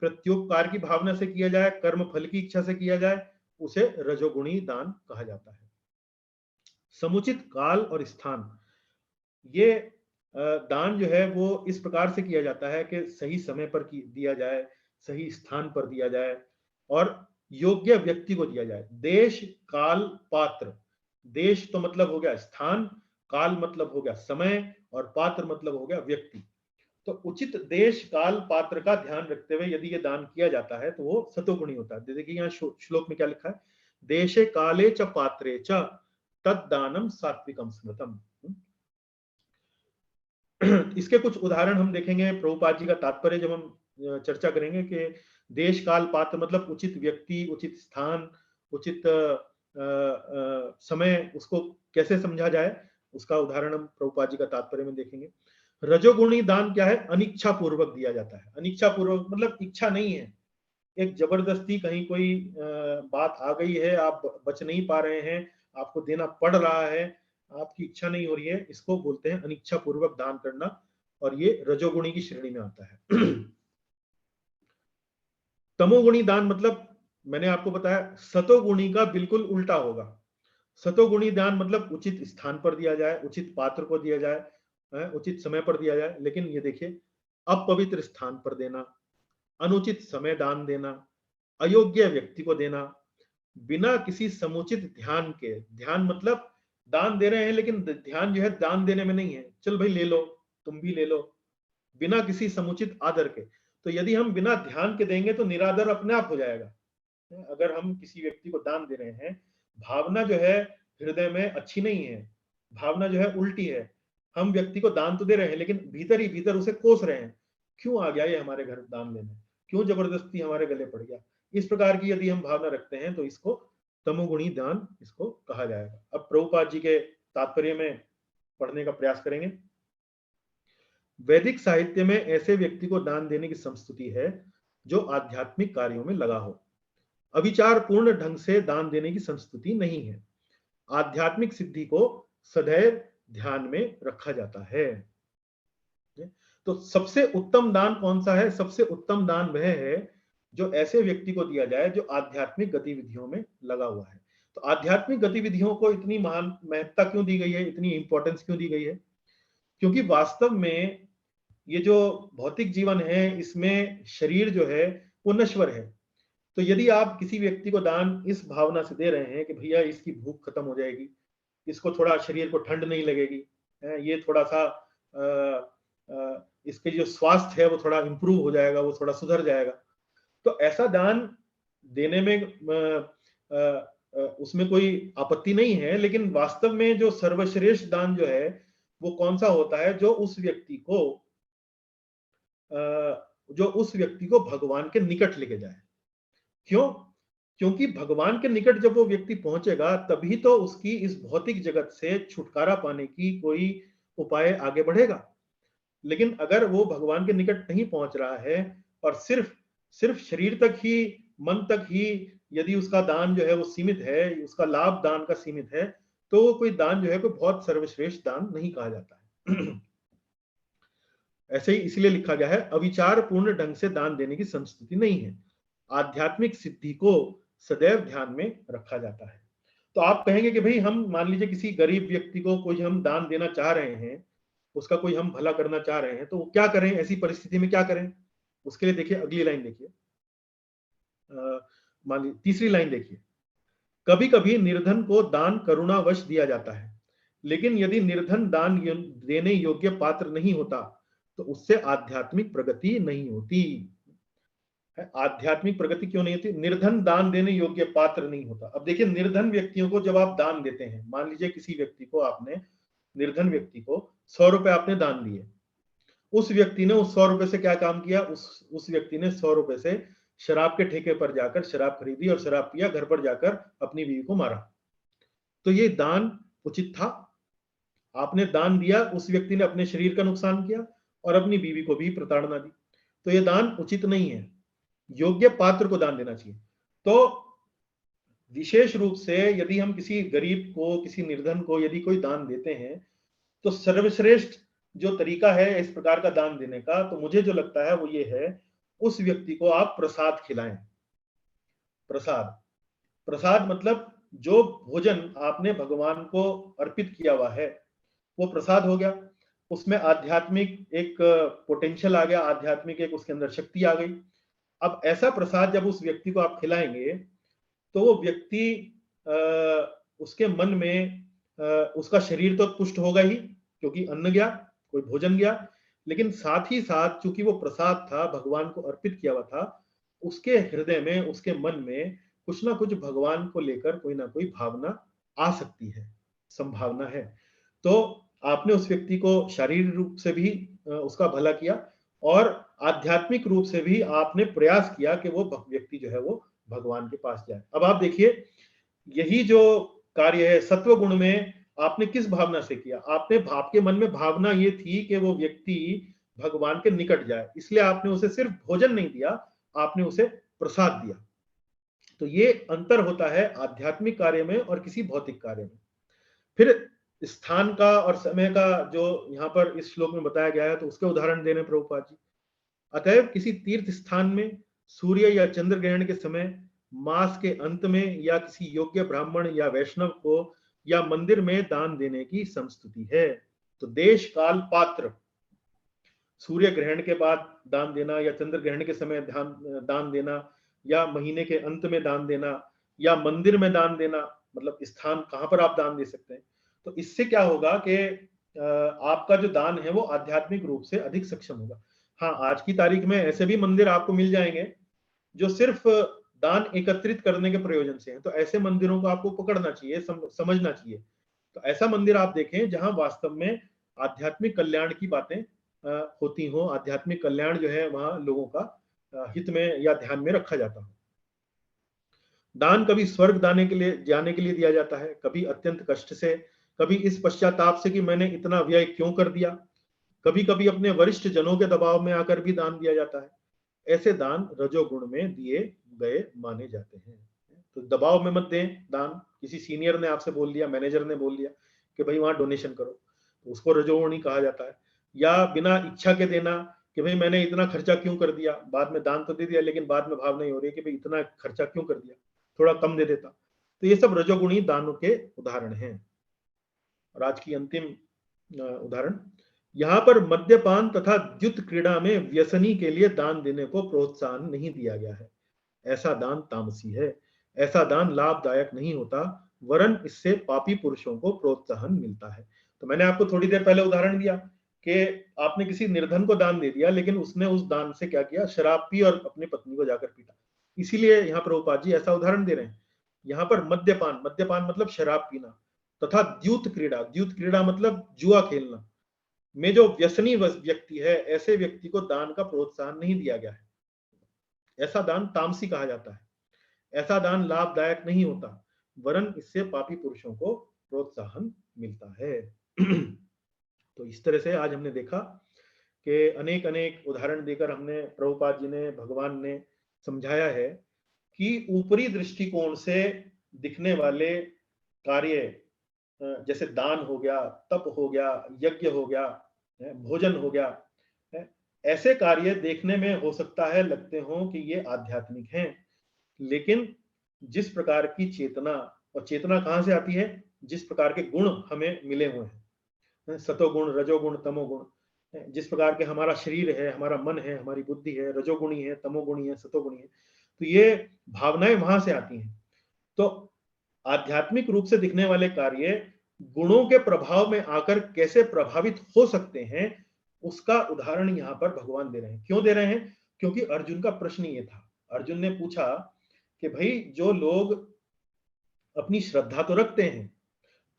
प्रत्युपकार की भावना से किया जाए, कर्म फल की इच्छा से किया जाए, उसे रजोगुणी दान कहा जाता है। समुचित काल और स्थान, ये दान जो है वो इस प्रकार से किया जाता है कि सही समय पर दिया जाए, सही स्थान पर दिया जाए और योग्य व्यक्ति को दिया जाए। देश, काल, पात्र, देश तो मतलब हो गया स्थान, काल मतलब हो गया समय और पात्र मतलब हो गया व्यक्ति। तो उचित देश, काल, पात्र का ध्यान रखते हुए यदि ये दान किया जाता है तो वो सतोगुणी होता है। देखिए यहाँ श्लोक में क्या लिखा है, देशे काले च पात्रे च तद्दानम सात्विकम स्मृतम। इसके कुछ उदाहरण हम देखेंगे, प्रभुपाद जी का तात्पर्य जब हम चर्चा करेंगे कि देश, काल, पात्र मतलब उचित व्यक्ति, उचित स्थान, उचित समय, उसको कैसे समझा जाए, उसका उदाहरण हम प्रभुपाद जी का तात्पर्य में देखेंगे। रजोगुणी दान क्या है? अनिच्छा पूर्वक दिया जाता है। अनिच्छा पूर्वक मतलब इच्छा नहीं है, एक जबरदस्ती कहीं कोई बात आ गई है, आप बच नहीं पा रहे हैं, आपको देना पड़ रहा है, आपकी इच्छा नहीं हो रही है, इसको बोलते हैं अनिच्छा पूर्वक दान करना, और ये रजोगुणी की श्रेणी में आता है। तमोगुणी दान मतलब मैंने आपको बताया सतोगुणी का बिल्कुल उल्टा होगा। सतोगुणी दान मतलब उचित स्थान पर दिया जाए, उचित पात्र को दिया जाए, उचित समय पर दिया जाए। लेकिन ये देखिए, अपवित्र स्थान पर देना, अनुचित समय दान देना, अयोग्य व्यक्ति को देना, बिना किसी समुचित ध्यान के, ध्यान मतलब दान दे रहे हैं लेकिन ध्यान जो है दान देने में नहीं है, चल भाई ले लो, तुम भी ले लो, बिना किसी समुचित आदर के। तो यदि हम बिना ध्यान के देंगे तो निरादर अपने आप हो जाएगा। अगर हम किसी व्यक्ति को दान दे रहे हैं, भावना जो है हृदय में अच्छी नहीं है, भावना जो है उल्टी है, हम व्यक्ति को दान तो दे रहे हैं लेकिन भीतर ही भीतर उसे कोस रहे हैं, क्यों आ गया ये हमारे घर दान लेने, क्यों जबरदस्ती हमारे गले पड़ गया। इस प्रकार की यदि हम भावना रखते हैं तो इसको तमोगुणी दान इसको कहा जाएगा। अब प्रभुपाद जी के तात्पर्य में पढ़ने का प्रयास करेंगे। वैदिक साहित्य में ऐसे व्यक्ति को दान देने की संस्तुति है जो आध्यात्मिक कार्यों में लगा हो। अविचार पूर्ण ढंग से दान देने की संस्तुति नहीं है। आध्यात्मिक सिद्धि को सदैव ध्यान में रखा जाता है। तो सबसे उत्तम दान कौन सा है? सबसे उत्तम दान वह है जो ऐसे व्यक्ति को दिया जाए जो आध्यात्मिक गतिविधियों में लगा हुआ है। तो आध्यात्मिक गतिविधियों को इतनी महान महत्ता क्यों दी गई है, इतनी इंपॉर्टेंस क्यों दी गई है? क्योंकि वास्तव में ये जो भौतिक जीवन है इसमें शरीर जो है वो नश्वर है। तो यदि आप किसी व्यक्ति को दान इस भावना से दे रहे हैं कि भैया इसकी भूख खत्म हो जाएगी, इसको थोड़ा शरीर को ठंड नहीं लगेगी, ये थोड़ा सा इसके जो स्वास्थ्य है वो थोड़ा इंप्रूव हो जाएगा, वो थोड़ा सुधर जाएगा, तो ऐसा दान देने में उसमें कोई आपत्ति नहीं है, लेकिन वास्तव में जो सर्वश्रेष्ठ दान जो है वो कौन सा होता है, जो उस व्यक्ति को भगवान के निकट लेके जाए। क्यों? क्योंकि भगवान के निकट जब वो व्यक्ति पहुंचेगा तभी तो उसकी इस भौतिक जगत से छुटकारा पाने की कोई उपाय आगे बढ़ेगा। लेकिन अगर वो भगवान के निकट नहीं पहुंच रहा है और सिर्फ शरीर तक ही, मन तक ही यदि उसका दान जो है वो सीमित है, उसका लाभ दान का सीमित है, तो वो कोई दान जो है कोई बहुत सर्वश्रेष्ठ दान नहीं कहा जाता है। ऐसे ही इसलिए लिखा गया है, अविचार पूर्ण ढंग से दान देने की संस्कृति नहीं है, आध्यात्मिक सिद्धि को सदैव ध्यान में रखा जाता है। तो आप कहेंगे कि भाई हम मान लीजिए किसी गरीब व्यक्ति को कोई हम दान देना चाह रहे हैं, उसका कोई हम भला करना चाह रहे हैं, तो क्या करें, ऐसी परिस्थिति में क्या करें? उसके लिए देखिए अगली लाइन देखिए, मान लीजिए तीसरी लाइन देखिए, कभी कभी निर्धन को दान करुणावश दिया जाता है, लेकिन यदि निर्धन दान देने योग्य पात्र नहीं होता तो उससे आध्यात्मिक प्रगति नहीं होती है। आध्यात्मिक प्रगति क्यों नहीं होती? निर्धन दान देने योग्य पात्र नहीं होता। अब देखिए, निर्धन व्यक्तियों को जब आप दान देते हैं, मान लीजिए किसी व्यक्ति को आपने, निर्धन व्यक्ति को 100 रुपए आपने दान दिए, उस व्यक्ति ने उस 100 रुपए से क्या काम किया? उस व्यक्ति ने 100 रुपए से शराब के ठेके पर जाकर शराब खरीदी और शराब पिया, घर पर जाकर अपनी बीवी को मारा। तो ये दान उचित था? आपने दान दिया, उस व्यक्ति ने अपने शरीर का नुकसान किया और अपनी बीवी को भी प्रताड़ना दी, तो ये दान उचित नहीं है। योग्य पात्र को दान देना चाहिए। तो विशेष रूप से यदि हम किसी गरीब को, किसी निर्धन को यदि कोई दान देते हैं, तो सर्वश्रेष्ठ जो तरीका है इस प्रकार का दान देने का, तो मुझे जो लगता है वो ये है, उस व्यक्ति को आप प्रसाद खिलाएं। प्रसाद, प्रसाद मतलब जो भोजन आपने भगवान को अर्पित किया हुआ है वो प्रसाद हो गया, उसमें आध्यात्मिक एक पोटेंशियल आ गया, आध्यात्मिक एक उसके अंदर शक्ति आ गई। अब ऐसा प्रसाद जब उस व्यक्ति को आप खिलाएंगे तो वो व्यक्ति उसके मन में उसका शरीर तो पुष्ट होगा ही, क्योंकि अन्न गया, कोई भोजन गया, लेकिन साथ ही साथ चूंकि वो प्रसाद था, भगवान को अर्पित किया हुआ था, उसके हृदय में, उसके मन में कुछ ना कुछ भगवान को लेकर कोई ना कोई भावना आ सकती है, संभावना है। तो आपने उस व्यक्ति को शारीरिक रूप से भी उसका भला किया और आध्यात्मिक रूप से भी आपने प्रयास किया कि वो व्यक्ति जो है वो भगवान के पास जाए। अब आप देखिए, यही जो कार्य है सत्व गुण में आपने किस भावना से किया? आपने, आपके मन में भावना ये थी कि वो व्यक्ति भगवान के निकट जाए, इसलिए आपने उसे सिर्फ भोजन नहीं दिया, आपने उसे प्रसाद दिया। तो ये अंतर होता है आध्यात्मिक कार्य में और किसी भौतिक कार्य में। फिर स्थान का और समय का जो यहाँ पर इस श्लोक में बताया गया है, तो उसके उदाहरण दे रहे हैं प्रभुपाद जी। अतएव किसी तीर्थ स्थान में सूर्य या चंद्र ग्रहण के समय, मास के अंत में, या किसी योग्य ब्राह्मण या वैष्णव को या मंदिर में दान देने की संस्तुति है। तो देश काल पात्र, सूर्य ग्रहण के बाद दान देना, या चंद्र ग्रहण के समय दान देना, या महीने के अंत में दान देना, या मंदिर में दान देना, मतलब स्थान कहाँ पर आप दान दे सकते हैं। तो इससे क्या होगा कि आपका जो दान है वो आध्यात्मिक रूप से अधिक सक्षम होगा। हाँ, आज की तारीख में ऐसे भी मंदिर आपको मिल जाएंगे जो सिर्फ दान एकत्रित करने के प्रयोजन से हैं, तो ऐसे मंदिरों को आपको पकड़ना चाहिए, समझना चाहिए। तो ऐसा मंदिर आप देखें जहां वास्तव में आध्यात्मिक कल्याण की बातें होती हो, आध्यात्मिक कल्याण जो है वहां लोगों का हित में या ध्यान में रखा जाता हो। दान कभी स्वर्ग जाने के लिए दिया जाता है, कभी अत्यंत कष्ट से, कभी इस पश्चाताप से कि मैंने इतना व्यय क्यों कर दिया, कभी कभी अपने वरिष्ठ जनों के दबाव में आकर भी दान दिया जाता है। ऐसे दान रजोगुण में दिए गए माने जाते हैं। तो दबाव में मत दें दान, किसी सीनियर ने आपसे बोल दिया, मैनेजर ने बोल दिया कि भाई वहां डोनेशन करो, तो उसको रजोगुणी कहा जाता है। या बिना इच्छा के देना कि भाई मैंने इतना खर्चा क्यों कर दिया, बाद में दान तो दे दिया लेकिन बाद में भाव नहीं हो रही कि भाई इतना खर्चा क्यों कर दिया, थोड़ा कम दे देता। तो ये सब रजोगुणी दानों के उदाहरण हैं। और आज की अंतिम उदाहरण, यहाँ पर मद्यपान तथा द्युत क्रीड़ा में व्यसनी के लिए दान देने को प्रोत्साहन नहीं दिया गया है। ऐसा दान तामसी है, ऐसा दान लाभदायक नहीं होता, वरन इससे पापी पुरुषों को प्रोत्साहन मिलता है। तो मैंने आपको थोड़ी देर पहले उदाहरण दिया कि आपने किसी निर्धन को दान दे दिया, लेकिन उसने उस दान से क्या किया, शराब पी और अपनी पत्नी को जाकर पीटा। इसीलिए यहाँ प्रभुपाद जी ऐसा उदाहरण दे रहे हैं। यहाँ पर मद्यपान, मद्यपान मतलब शराब पीना, तथा द्यूत क्रीड़ा, द्यूत क्रीड़ा मतलब जुआ खेलना में जो व्यसनी व्यक्ति है, ऐसे व्यक्ति को दान का प्रोत्साहन नहीं दिया गया है। ऐसा दान तामसी कहा जाता है। ऐसा दान लाभदायक नहीं होता, वरन इससे पापी पुरुषों को प्रोत्साहन मिलता है। तो इस तरह से आज हमने देखा कि अनेक अनेक उदाहरण देकर हमने, प्रभुपाद जी ने, भगवान ने समझाया है कि ऊपरी दृष्टिकोण से दिखने वाले कार्य, जैसे दान हो गया, तप हो गया, यज्ञ हो गया, भोजन हो गया, ऐसे कार्य देखने में हो सकता है लगते हो कि ये आध्यात्मिक हैं, लेकिन जिस प्रकार की चेतना, और चेतना कहां से आती है, जिस प्रकार के गुण हमें मिले हुए हैं, सतोगुण, रजोगुण, तमोगुण, जिस प्रकार के हमारा शरीर है, हमारा मन है, हमारी बुद्धि है, रजोगुणी है, तमोगुणी है, सतोगुणी है, तो ये भावनाएं वहां से आती हैं। तो आध्यात्मिक रूप से दिखने वाले कार्य गुणों के प्रभाव में आकर कैसे प्रभावित हो सकते हैं, उसका उदाहरण यहाँ पर भगवान दे रहे हैं। क्यों दे रहे हैं? क्योंकि अर्जुन का प्रश्न ये था। अर्जुन ने पूछा कि भाई, जो लोग अपनी श्रद्धा तो रखते हैं,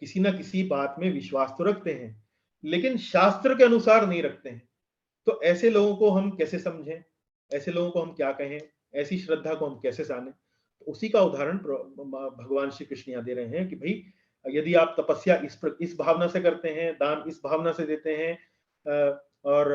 किसी ना किसी बात में विश्वास तो रखते हैं, लेकिन शास्त्र के अनुसार नहीं रखते हैं, तो ऐसे लोगों को हम कैसे समझें, ऐसे लोगों को हम क्या कहें, ऐसी श्रद्धा को हम कैसे जानें? तो उसी का उदाहरण भगवान श्री कृष्ण यहाँ दे रहे हैं कि भाई, यदि आप तपस्या इस भावना से करते हैं, दान इस भावना से देते हैं, और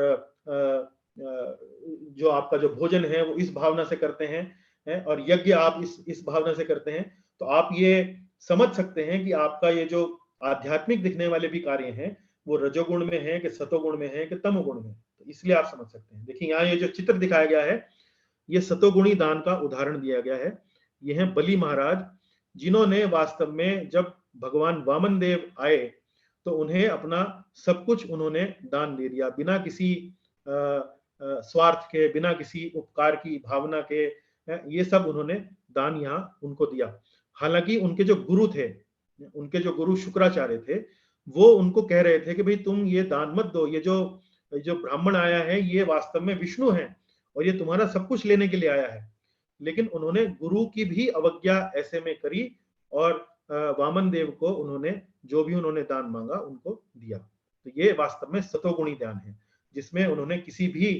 जो आपका जो भोजन है वो इस भावना से करते हैं, और यज्ञ आप इस भावना से करते हैं, तो आप ये समझ सकते हैं कि आपका ये जो आध्यात्मिक दिखने वाले भी कार्य हैं, वो रजोगुण में है कि सतोगुण में है कि तमोगुण में। तो इसलिए आप समझ सकते हैं। देखिए, यहाँ ये जो चित्र दिखाया गया है, ये सतोगुणी दान का उदाहरण दिया गया है। ये हैं बलि महाराज, जिन्होंने वास्तव में जब भगवान वामन देव आए तो उन्हें अपना सब कुछ उन्होंने दान दे दिया, बिना किसी स्वार्थ के, बिना किसी उपकार की भावना के। ये सब उन्होंने दान यहाँ उनको दिया। हालांकि उनके जो गुरु थे, उनके जो गुरु शुक्राचार्य थे, वो उनको कह रहे थे कि भाई तुम ये दान मत दो, ये जो ब्राह्मण आया है ये वास्तव में विष्णु है और ये तुम्हारा सब कुछ लेने के लिए आया है। लेकिन उन्होंने गुरु की भी अवज्ञा ऐसे में करी और वामन देव को उन्होंने जो भी उन्होंने दान मांगा उनको दिया। तो ये वास्तव में सतोगुणी दान है, जिसमें उन्होंने किसी भी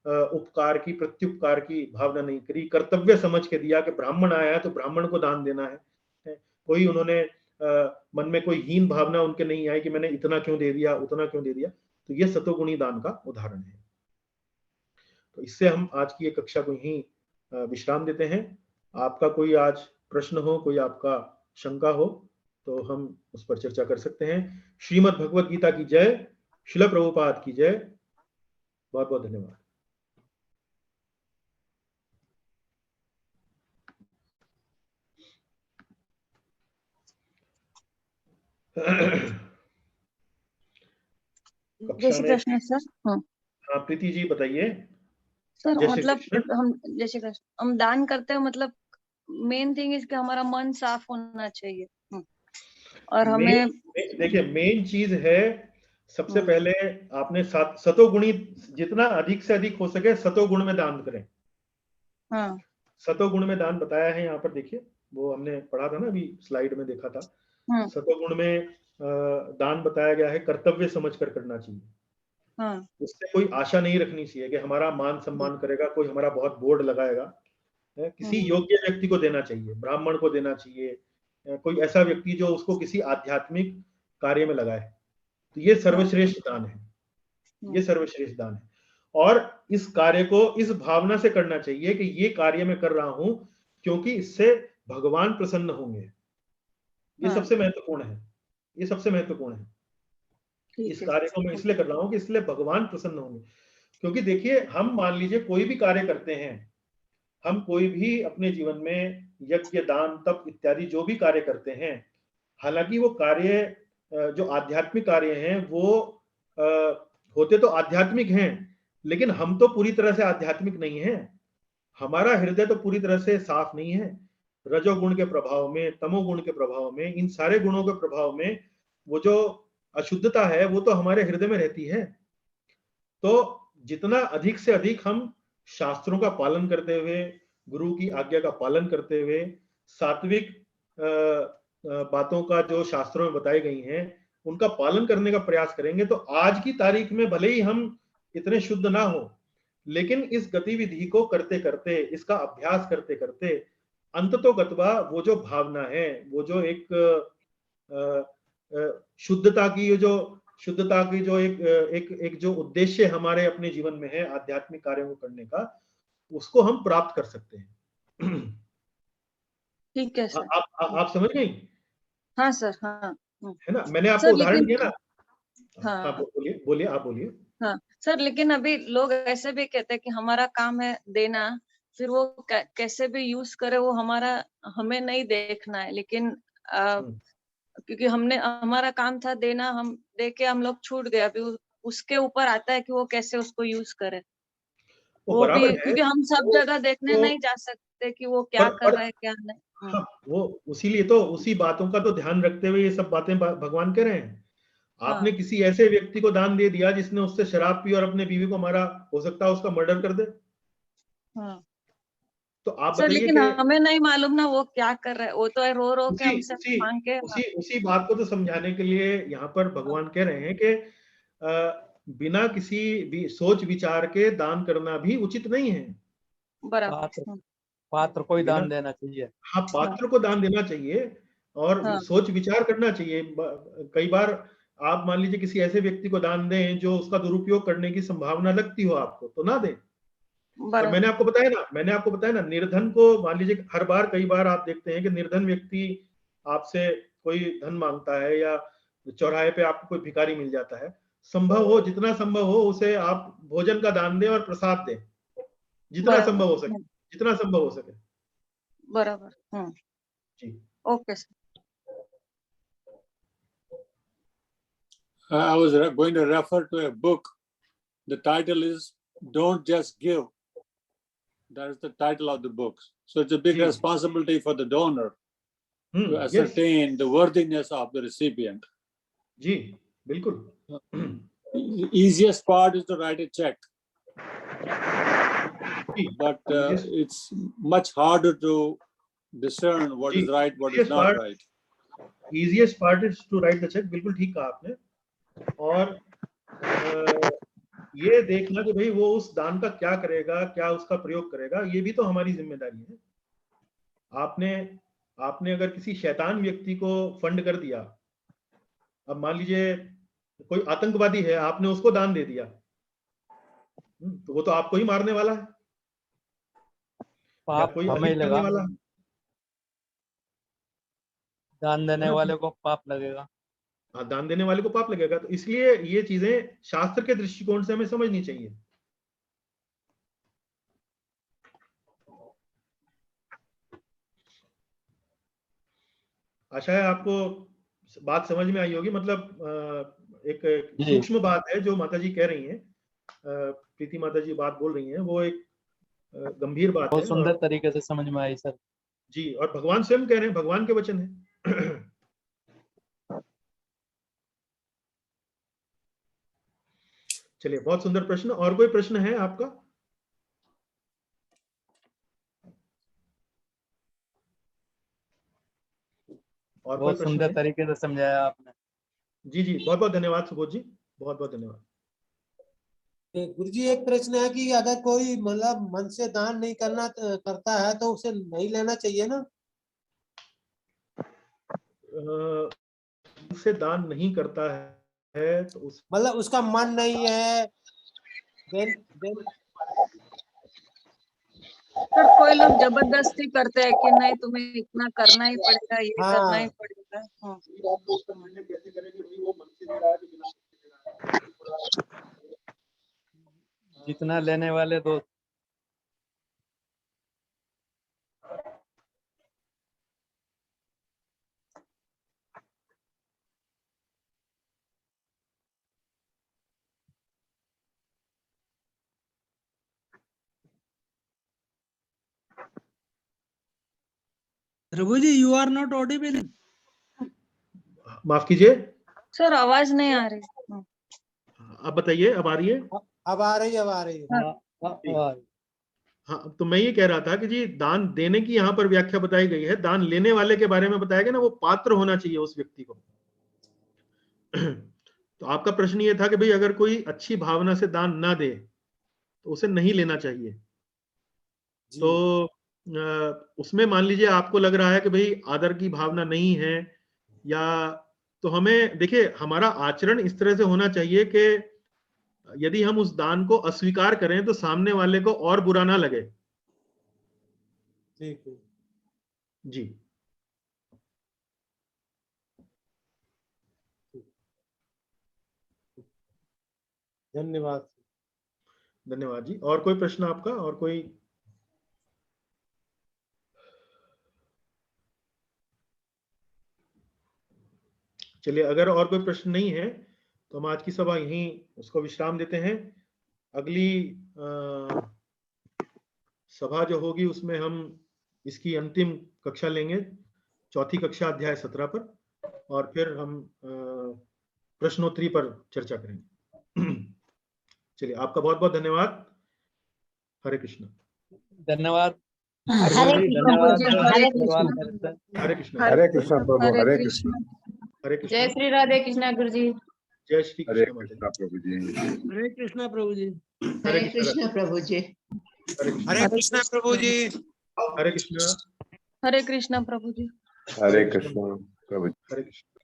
उपकार की, प्रत्युपकार की भावना नहीं करी, कर्तव्य समझ के दिया कि ब्राह्मण आया है तो ब्राह्मण को दान देना है। कोई उन्होंने मन में कोई हीन भावना उनके नहीं आई कि मैंने इतना क्यों दे दिया, उतना क्यों दे दिया। तो ये सतोगुणी दान का उदाहरण है। तो इससे हम आज की ये कक्षा को यहीं विश्राम देते हैं। आपका कोई आज प्रश्न हो, कोई आपका शंका हो, तो हम उस पर चर्चा कर सकते हैं। श्रीमद् भगवद गीता की जय, श्रील प्रभुपाद की जय। बहुत बहुत धन्यवाद। जय श्री कृष्ण सर। हाँ प्रीति जी बताइए सर। मतलब हम जय श्री कृष्ण, हम दान करते हैं, मतलब मेन थिंग इज कि हमारा मन साफ होना चाहिए। और हमें देखिए, मेन चीज है सबसे पहले आपने सतोगुणी, जितना अधिक से अधिक हो सके सतोगुण में दान करें। हाँ, सतोगुण में दान बताया है यहाँ पर, देखिए वो हमने पढ़ा था ना, अभी स्लाइड में देखा था। सतोगुण में दान बताया गया है, कर्तव्य समझकर करना चाहिए। हाँ, उससे कोई आशा नहीं रखनी चाहिए कि हमारा मान सम्मान करेगा, कोई हमारा बहुत बोर्ड लगाएगा। किसी योग्य व्यक्ति को देना चाहिए, ब्राह्मण को देना चाहिए, कोई ऐसा व्यक्ति जो उसको किसी आध्यात्मिक कार्य में लगाए। तो ये सर्वश्रेष्ठ दान है, ये सर्वश्रेष्ठ दान है। और इस कार्य को इस भावना से करना चाहिए कि ये कार्य मैं कर रहा हूं क्योंकि इससे भगवान प्रसन्न होंगे। ये सबसे महत्वपूर्ण है, ये सबसे महत्वपूर्ण है। इस कार्य को मैं इसलिए कर रहा हूं कि इसलिए भगवान प्रसन्न होंगे। क्योंकि देखिए, हम मान लीजिए कोई भी कार्य करते हैं, हम कोई भी अपने जीवन में यज्ञ, दान, तप इत्यादि जो भी कार्य करते हैं, हालांकि वो कार्य जो आध्यात्मिक कार्य हैं वो होते तो आध्यात्मिक हैं, लेकिन हम तो पूरी तरह से आध्यात्मिक नहीं हैं। हमारा हृदय तो पूरी तरह से साफ नहीं है। रजोगुण के प्रभाव में, तमोगुण के प्रभाव में, इन सारे गुणों के प्रभाव में वो जो अशुद्धता है वो तो हमारे हृदय में रहती है। तो जितना अधिक से अधिक हम शास्त्रों का पालन करते हुए, गुरु की आज्ञा का पालन करते हुए, सात्विक बातों का जो शास्त्रों में बताई गई हैं उनका पालन करने का प्रयास करेंगे तो आज की तारीख में भले ही हम इतने शुद्ध ना हो, लेकिन इस गतिविधि को करते करते, इसका अभ्यास करते करते अंततोगत्वा वो जो भावना है, वो जो एक शुद्धता की जो एक जो उद्देश्य हमारे अपने जीवन में है आध्यात्मिक कार्यों को करने का, उसको हम प्राप्त कर सकते हैं। ठीक है सर। आप समझ गई? हाँ सर, हाँ। है ना, मैंने आपको सर उदाहरण लेकिन दिया ना। हाँ बोलिए आप बोलिए। हाँ सर, लेकिन अभी लोग ऐसे भी कहते हैं कि हमारा काम है देना, फिर वो कैसे भी यूज करे वो हमें नहीं देखना है, लेकिन क्योंकि हमारा काम था देना, हम दे के हम लोग छूट गए, अभी उसके ऊपर आता है कि वो कैसे उसको यूज करे। वो भी बराबर है, क्योंकि हम सब जगह देखने नहीं जा सकते कि वो क्या कर रहा है क्या नहीं। हाँ, वो इसीलिए तो उसी बातों का तो ध्यान रखते हुए ये सब बातें भगवान कह रहे हैं। आपने किसी ऐसे व्यक्ति को दान दे दिया जिसने उससे शराब पी और अपने बीवी को मारा, हो सकता है उसका मर्डर कर दे। तो आप सर बताइए लेकिन कि हमें नहीं मालूम ना वो क्या कर रहा है, वो तो रो रो के हमसे मांग के उसी बात को तो समझाने के लिए यहाँ पर भगवान कह रहे हैं कि बिना किसी भी सोच विचार के दान करना भी उचित नहीं है। पात्र को ही दान देना चाहिए। हाँ, पात्र को दान देना चाहिए और सोच विचार करना चाहिए। कई बार आप मान लीजिए किसी ऐसे व्यक्ति को दान दें जो उसका दुरुपयोग करने की संभावना लगती हो आपको, तो ना दें। और मैंने आपको बताया ना निर्धन को मान लीजिए हर बार, कई बार आप देखते हैं कि निर्धन व्यक्ति आपसे कोई धन मांगता है या चौराहे पे आपको कोई भिखारी मिल जाता है, संभव हो जितना संभव हो उसे आप भोजन का दान दें और प्रसाद दें, जितना संभव हो सके। बराबर। जी, okay sir. I was going to refer to a book. The title is Don't Just Give. That is the title of the book. So it's a big responsibility for the donor to ascertain the worthiness of the recipient. जी, बिल्कुल. The easiest part is to write a check. But it's much harder to discern what is right, what is not right. Easiest part is to write the check. बिल्कुल ठीक कहा आपने. और ये देखना कि भाई वो उस दान का क्या करेगा, क्या उसका प्रयोग करेगा, ये भी तो हमारी जिम्मेदारी है. आपने अगर किसी शैतान व्यक्ति को फंड कर दिया, अब मान लीजिए कोई आतंकवादी है, आपने उसको दान दे दिया, तो वो तो आपको ही मारने वाला है. पाप हमें लगा. दान देने वाले को पाप लगेगा. हाँ, दान देने वाले को पाप लगेगा. तो इसलिए ये चीजें शास्त्र के दृष्टिकोण से हमें समझनी चाहिए. आशा है आपको बात समझ में आई होगी. मतलब एक सूक्ष्म बात है जो माता जी कह रही हैं, प्रीति माता जी बात बोल रही हैं, वो एक गंभीर बात है. बहुत सुंदर तरीके से समझ में आई सर. जी, और भगवान स्वयं कह रहे हैं, भगवान के वचन है. चलिए, बहुत सुंदर प्रश्न. और कोई प्रश्न है आपका? और बहुत सुंदर तरीके से समझाया आपने. जी, बहुत बहुत धन्यवाद सुबोध जी, बहुत बहुत धन्यवाद. गुरुजी, एक प्रश्न है कि अगर कोई मतलब मन से दान नहीं करता है तो उसे नहीं लेना चाहिए ना? से दान नहीं करता है तो मतलब उसका मन नहीं है. सर कोई लोग जबरदस्ती करते हैं कि नहीं तुम्हें इतना करना ही पड़ेगा, ये करना ही पड़ेगा. जितना लेने वाले दो. प्रभु जी, यू आर नॉट ऑडिबल. माफ कीजिए सर, आवाज नहीं आ रही. अब बताइए, अब आ रही है? अब आ रही है. हाँ, तो मैं ये कह रहा था कि जी दान देने की यहाँ पर व्याख्या बताई गई है, दान लेने वाले के बारे में बताया गया ना, वो पात्र होना चाहिए उस व्यक्ति को। तो आपका प्रश्न ये था कि भाई अगर कोई अच्छी भावना से दान ना दे तो उसे नहीं लेना चाहिए। तो उसमें मान लीजिए आपको लग रहा है कि भाई आदर की भावना नहीं है, या तो हमें देखिए हमारा आचरण इस तरह से होना चाहिए कि यदि हम उस दान को अस्वीकार करें तो सामने वाले को और बुरा ना लगे। ठीक है जी, धन्यवाद। धन्यवाद जी। और कोई प्रश्न आपका? और कोई? चलिए, अगर और कोई प्रश्न नहीं है तो हम आज की सभा यहीं उसको विश्राम देते हैं। अगली सभा जो होगी उसमें हम इसकी अंतिम कक्षा लेंगे, चौथी कक्षा अध्याय 17 पर, और फिर हम प्रश्नोत्तरी पर चर्चा करेंगे। चलिए, आपका बहुत बहुत धन्यवाद। हरे कृष्ण। धन्यवाद। हरे कृष्ण। हरे कृष्ण प्रभु, हरे कृष्ण। हरे कृष्ण। जय श्री राधे कृष्णा गुरु जी। जय श्री हरे कृष्ण माता कृष्ण प्रभु जी। हरे कृष्णा प्रभु जी। हरे कृष्ण प्रभु जी। हरे कृष्णा प्रभु जी। हरे कृष्ण। हरे कृष्णा प्रभु जी। हरे कृष्ण प्रभु जी। हरे कृष्ण।